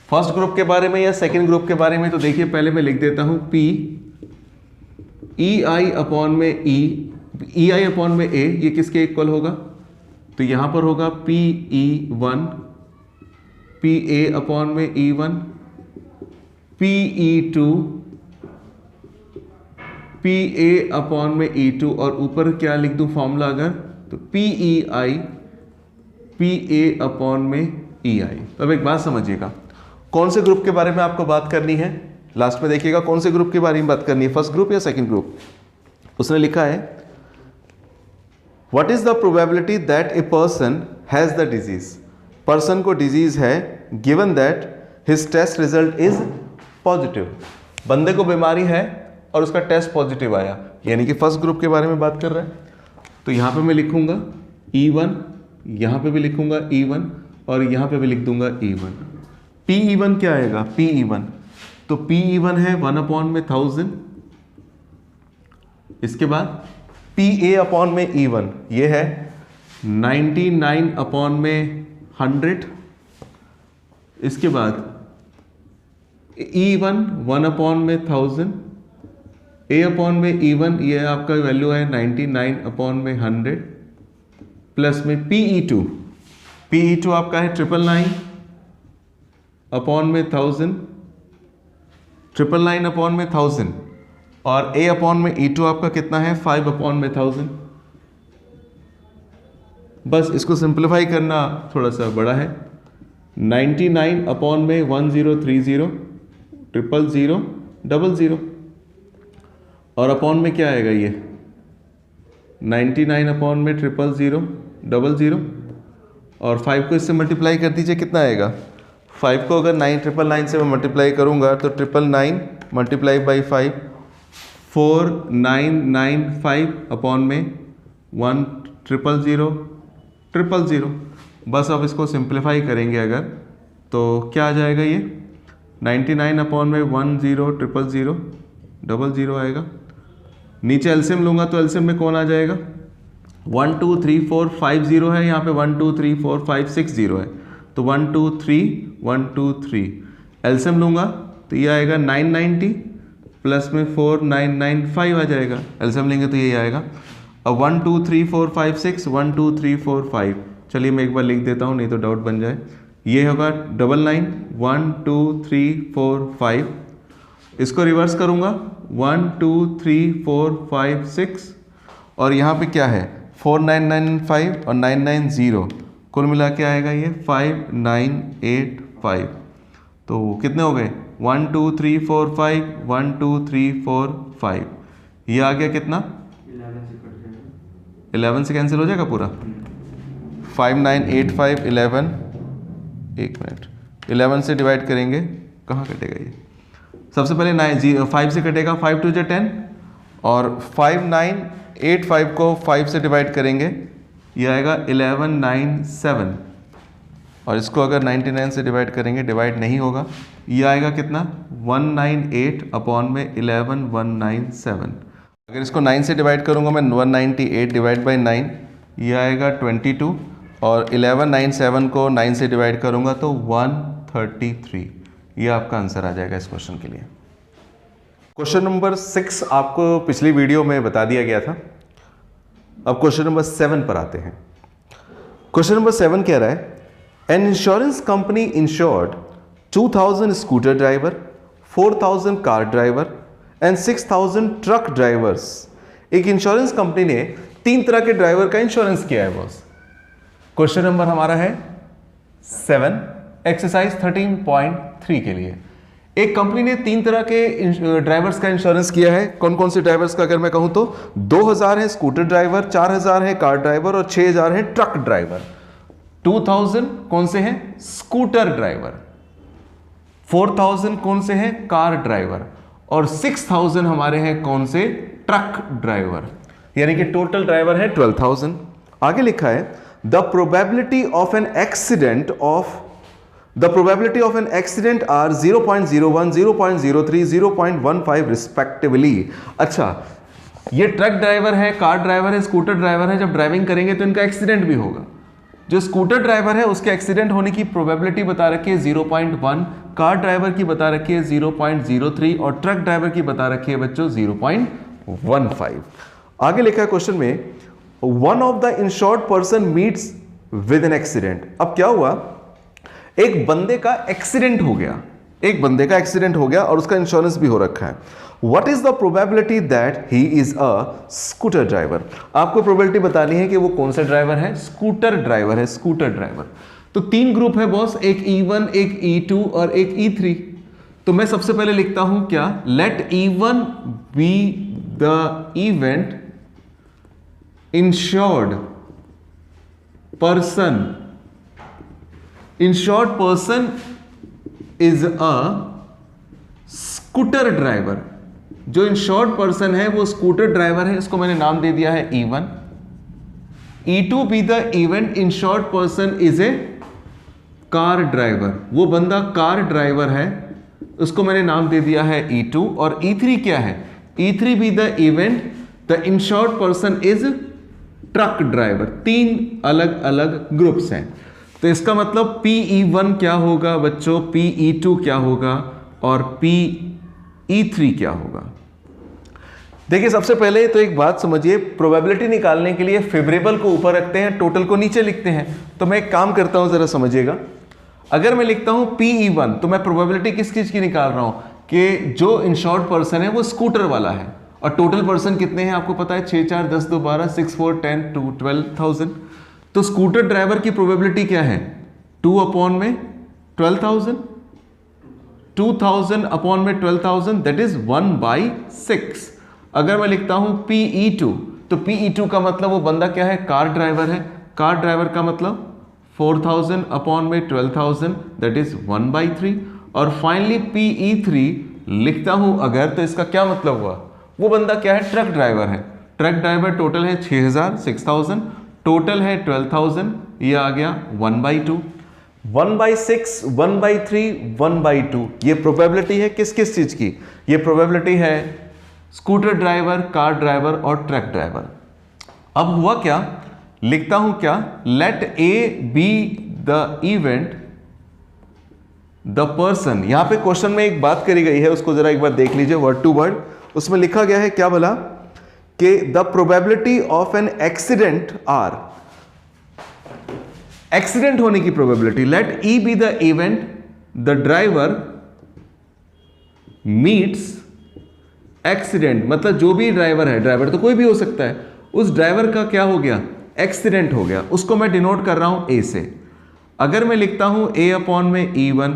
फर्स्ट ग्रुप के बारे में या सेकंड ग्रुप के बारे में? तो देखिए, पहले मैं लिख देता हूं P EI अपॉन में EI अपॉन में A, ये किसके इक्वल होगा? तो यहां पर होगा PE1 PA अपॉन में E1 PE2 PA अपॉन में E2 और ऊपर क्या लिख दूं फॉर्मूला अगर? तो PEI PA अपॉन में EI। तो अब एक बात समझिएगा, कौन से ग्रुप के बारे में आपको बात करनी है? लास्ट में देखिएगा कौन से ग्रुप के बारे में बात करनी है, फर्स्ट ग्रुप या सेकंड ग्रुप? उसने लिखा है what is the probability that a person has the disease. Person को डिजीज है given that his test result is positive. बंदे को बीमारी है और उसका टेस्ट पॉजिटिव आया, यानी कि फर्स्ट ग्रुप के बारे में बात कर रहा है। तो यहां पे मैं लिखूंगा E1, यहां पे भी लिखूंगा E1 और यहां पे भी लिख दूंगा E1। PE1 क्या आएगा? PE1, तो PE1 है 1 अपॉन में 1000। इसके बाद PA अपॉन में E1 ये है 99 अपॉन में 100। इसके बाद E1 1 अपॉन में 1000, A अपॉन में E1 ये आपका वैल्यू है 99 अपॉन में 100 प्लस में PE2 आपका है 999 अपॉन में 1000, 999 अपॉन में 1000 और A अपॉन में E2 आपका कितना है? 5 अपॉन में 1000। बस इसको सिंप्लीफाई करना थोड़ा सा बड़ा है। 99 अपॉन में 1030 000 और अपॉन में क्या आएगा? ये 99 अपॉन में 000 और 5 को इससे मल्टीप्लाई कर दीजिए, कितना आएगा? 5 को अगर 999 से मैं मल्टीप्लाई करूंगा तो 999 मल्टीप्लाई बाई 5 4995 अपॉन में 1000 000। बस अब इसको सिंप्लीफाई करेंगे अगर, तो क्या आ जाएगा ये 99/100000 आएगा। नीचे एलसीएम लूँगा तो एलसीएम में कौन आ जाएगा, 1 2 3 4 5 0 है, यहाँ पे 1 2 3 4 5 6 0 है, तो 1 2 3 1 2 3 एलसीएम लूँगा तो ये आएगा 990 प्लस में 4995 आ जाएगा। एलसीएम लेंगे तो यही आएगा। अब 1 2 3 4 5 6 1 2 3 4 5, चलिए मैं एक बार लिख देता हूँ नहीं तो डाउट बन जाए। ये होगा 99 1 2 3 4 5, इसको रिवर्स करूँगा 1 2 3 4 5 6, और यहाँ पे क्या है 4995 और 990, कुल मिला के आएगा ये 5985। तो कितने हो गए 1 2 3 4 5 1 2 3 4 5, ये आ गया कितना 11 से कैंसिल हो जाएगा पूरा, 5985 11, एक मिनट 11 से डिवाइड करेंगे कहाँ कटेगा ये, सबसे पहले 5 से कटेगा, 5 2 जा 10, और 5985 को 5 से डिवाइड करेंगे ये आएगा 1197, और इसको अगर 99 से डिवाइड करेंगे डिवाइड नहीं होगा, ये आएगा कितना 198/11,197। अगर इसको 9 से डिवाइड करूंगा मैं 198 डिवाइड बाई 9, ये आएगा 22, और 1197 को 9 से डिवाइड करूंगा तो 133। ये आपका आंसर आ जाएगा इस क्वेश्चन के लिए। क्वेश्चन नंबर 6 आपको पिछली वीडियो में बता दिया गया था। अब क्वेश्चन नंबर 7 पर आते हैं। क्वेश्चन नंबर 7 कह रहा है an insurance company insured 2000 scooter driver, 4000 car driver and 6000 truck drivers. एक इंश्योरेंस कंपनी ने 3 तरह के ड्राइवर का इंश्योरेंस किया है बॉस। क्वेश्चन नंबर हमारा है 7, एक्सरसाइज 13.3 के लिए। एक कंपनी ने 3 तरह के ड्राइवर्स का इंश्योरेंस किया है। कौन कौन से ड्राइवर्स का अगर मैं कहूं तो 2000 है स्कूटर ड्राइवर, 4000 है कार ड्राइवर और 6000 है ट्रक ड्राइवर। 2000 कौन से हैं स्कूटर ड्राइवर, 4000 कौन से हैं कार ड्राइवर, और 6000 हमारे हैं कौन से ट्रक ड्राइवर, यानी कि टोटल ड्राइवर है 12000। आगे लिखा है the probability of an accident are 0.01, 0.03, 0.15 respectively. अच्छा, ये ट्रक ड्राइवर है, कार ड्राइवर है, स्कूटर ड्राइवर है, जब ड्राइविंग करेंगे तो इनका एक्सीडेंट भी होगा। जो स्कूटर ड्राइवर है उसके एक्सीडेंट होने की प्रोबेबिलिटी बता रखी है 0.1, कार ड्राइवर की बता रखी है 0.03 और ट्रक ड्राइवर की बता रखी है बच्चों 0.15। आगे लिखा है क्वेश्चन में one of the insured person meets with an accident. अब क्या हुआ, एक बंदे का एक्सीडेंट हो गया, और उसका इंश्योरेंस भी हो रखा है। What is the probability that he is a scooter driver? आपको प्रोबेबिलिटी बतानी है कि वो कौन सा ड्राइवर है, स्कूटर ड्राइवर। तो 3 ग्रुप है बॉस, एक E1, एक E2 और एक E3। तो मैं सबसे पहले लिखता हूं क्या, let E1 be the event insured person is a scooter driver. जो इंश्योर्ड पर्सन है वो स्कूटर ड्राइवर है, इसको मैंने नाम दे दिया है E1। E2 be the event insured person is a car driver, वो बंदा कार ड्राइवर है, उसको मैंने नाम दे दिया है E2। और E3 क्या है, E3 B the event the insured person is truck driver. 3 अलग अलग ग्रुप्स हैं। तो इसका मतलब PE1 क्या होगा बच्चों, PE2 क्या होगा और PE3 क्या होगा। देखिए सबसे पहले तो एक बात समझिए, प्रोबेबिलिटी निकालने के लिए फेवरेबल को ऊपर रखते हैं, टोटल को नीचे लिखते हैं। तो मैं एक काम करता हूं, जरा समझिएगा। अगर मैं लिखता हूं PE1 तो मैं प्रोबेबिलिटी किस चीज की निकाल रहा हूं कि जो इंश्योर्ड पर्सन है वो स्कूटर वाला है, और टोटल पर्सन कितने हैं आपको पता है, 6 4 10 2 12 6 4 10 2 12,000। तो स्कूटर ड्राइवर की प्रोबेबिलिटी क्या है, 2 अपॉन में 12,000, 2000 अपॉन में 12,000 दैट इज 1/6। अगर मैं लिखता हूं PE2 तो PE2 का मतलब वो बंदा क्या है, कार ड्राइवर है। कार ड्राइवर का मतलब 4000 अपॉन में 12,000 दैट इज 1/3। और फाइनली PE3 लिखता हूं अगर, तो इसका क्या मतलब हुआ, वो बंदा क्या है, ट्रक ड्राइवर है। ट्रक ड्राइवर टोटल है 6000, 6000 टोटल है 12,000, ये आ गया 1/2, 1/6, 1/3, 1/2। ये प्रोबेबिलिटी है किस किस चीज की? ये प्रोबेबिलिटी है स्कूटर ड्राइवर, कार ड्राइवर और ट्रक ड्राइवर। अब हुआ क्या, लिखता हूं क्या, let A be the event the person. यहां पे क्वेश्चन में एक बात करी गई है, उसको जरा एक बार देख लीजिए वर्ड टू वर्ड। उसमें लिखा गया है क्या भला, कि the probability of an accident are, accident होने की probability, let E be the event the driver meets accident, मतलब जो भी ड्राइवर है, ड्राइवर तो कोई भी हो सकता है, उस ड्राइवर का क्या हो गया, एक्सीडेंट हो गया। उसको मैं डिनोट कर रहा हूं ए से। अगर मैं लिखता हूं ए अपॉन में E1,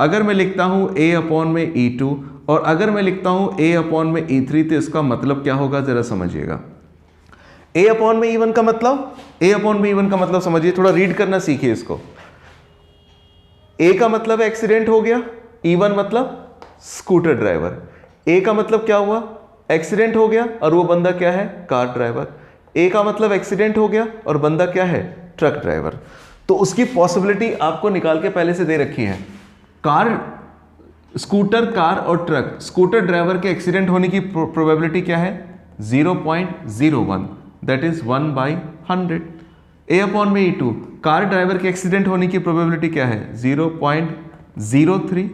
अगर मैं लिखता हूं ए अपॉन में E2 और अगर मैं लिखता हूं ए अपॉन में E3, तो इसका मतलब क्या होगा जरा समझिएगा। ए अपॉन में E1 का मतलब, ए अपॉन में E1 का मतलब समझिए, थोड़ा रीड करना सीखिए इसको। ए का मतलब एक्सीडेंट हो गया, E1 मतलब स्कूटर ड्राइवर। ए का मतलब क्या हुआ, एक्सीडेंट हो गया और वो बंदा क्या है, कार ड्राइवर। ए का मतलब एक्सीडेंट हो गया और बंदा क्या है, ट्रक ड्राइवर। तो उसकी पॉसिबिलिटी आपको निकाल के पहले से दे रखी है। कार, स्कूटर, कार और ट्रक, स्कूटर ड्राइवर के एक्सीडेंट होने की प्रोबेबिलिटी क्या है, 0.01, दैट इज 1/100। ए अपॉन में E2, कार ड्राइवर के एक्सीडेंट होने की प्रोबेबिलिटी क्या है, 0.03,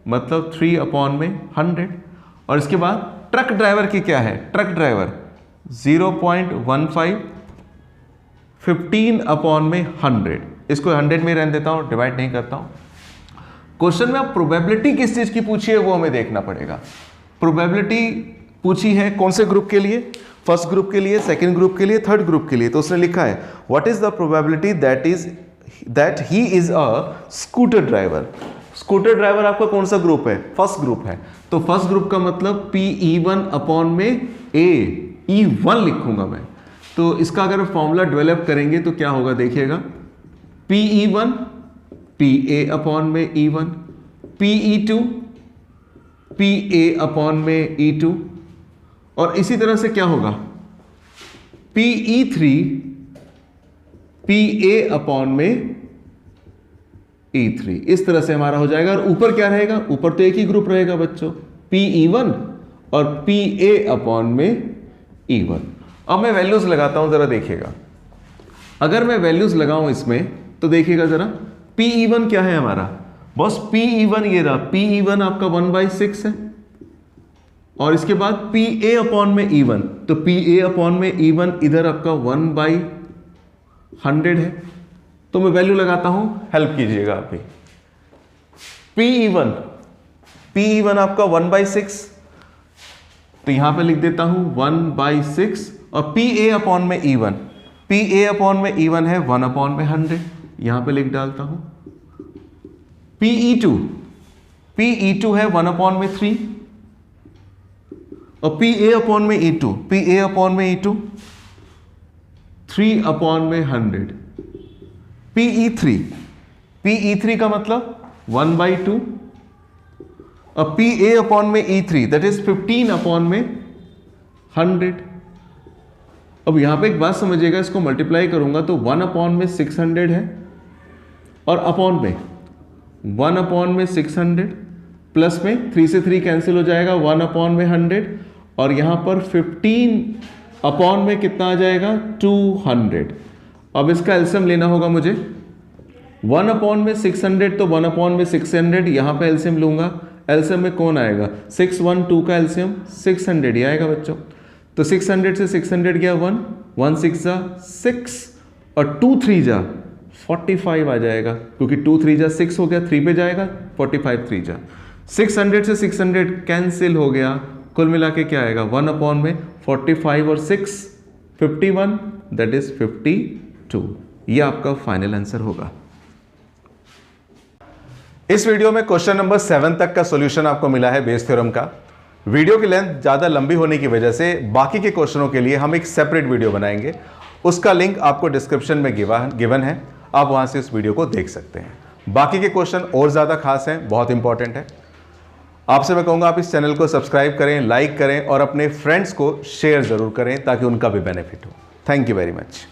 मतलब 3/100। और इसके बाद ट्रक ड्राइवर की क्या है, ट्रक ड्राइवर 0.15, 15/100। इसको 100 में रहने देता हूं, डिवाइड नहीं करता हूं। क्वेश्चन में अब प्रोबेबिलिटी किस चीज की पूछी है वो हमें देखना पड़ेगा। प्रोबेबिलिटी पूछी है कौन से ग्रुप के लिए, फर्स्ट ग्रुप के लिए, सेकंड ग्रुप के लिए, थर्ड ग्रुप के लिए। तो उसने लिखा है what is the probability that he is a scooter driver. Scooter driver आपका कौन सा ग्रुप है, फर्स्ट ग्रुप है। तो फर्स्ट ग्रुप का मतलब PE1 अपॉन में E1 लिखूंगा मैं। तो इसका अगर फॉर्मूला डेवलप करेंगे तो क्या होगा देखिएगा, PE1 PA अपॉन में E1, PE2 PA अपॉन में E2 और इसी तरह से क्या होगा, PE3 PA अपॉन में E3। इस तरह से हमारा हो जाएगा। और ऊपर क्या रहेगा, ऊपर तो एक ही ग्रुप रहेगा बच्चों, PE1 और PA अपॉन में E1। अब मैं वैल्यूज लगाता हूं, जरा देखिएगा। अगर मैं वैल्यूज लगाऊं इसमें तो देखिएगा जरा, PE1 क्या है हमारा बॉस, PE1 ये रहा, PE1 आपका 1/6 है और इसके बाद PA अपॉन में E1, तो PA अपॉन में E1 इधर आपका 1/100 है। तो मैं वैल्यू लगाता हूं, हेल्प कीजिएगा आप भी। PE1 आपका 1/6, तो यहां पे लिख देता हूं 1/6 और PA अपॉन में E1, PA अपॉन में E1 है 1/100, यहां पे लिख डालता हूं। PE2 है 1/3 और PA अपॉन में E2, PA अपॉन में E2 3/100। PE3 का मतलब 1/2 और PA अपॉन में E3 दैट इज 15/100। अब यहां पे एक बात समझिएगा, इसको मल्टीप्लाई करूंगा तो 1/600 है और अपॉन में 1/600 प्लस में 3 से 3 कैंसिल हो जाएगा, 1/100 और यहां पर 15 अपॉन में कितना आ जाएगा 200। अब इसका एलसीएम लेना होगा मुझे, 1/600 तो 1/600, यहां पे एलसीएम लूंगा। एलसीएम में कौन आएगा, 6 1 2 का एलसीएम 600 ही आएगा बच्चों। तो 600 से 600 गया 1 1 6 जा 6 और 2 3 जा 45 आ जाएगा, क्योंकि 2 3 जा 6 हो गया, 3 पे जाएगा 45 3 जा 600 से 600 कैंसिल हो गया। कुल मिला के क्या आएगा 1/45 और 6 51 दैट इज 52। ये आपका फाइनल आंसर होगा। इस वीडियो में क्वेश्चन नंबर 7 तक का सॉल्यूशन आपको मिला है बेस थ्योरम का। वीडियो की लेंथ ज़्यादा लंबी होने की वजह से बाकी के क्वेश्चनों के लिए हम एक सेपरेट वीडियो बनाएंगे, उसका लिंक आपको डिस्क्रिप्शन में गिवन है, आप वहां से इस वीडियो को देख सकते हैं। बाकी के क्वेश्चन और ज़्यादा खास हैं, बहुत इंपॉर्टेंट है। आपसे मैं कहूँगा आप इस चैनल को सब्सक्राइब करें, लाइक करें और अपने फ्रेंड्स को शेयर ज़रूर करें ताकि उनका भी बेनिफिट हो। Thank you very much.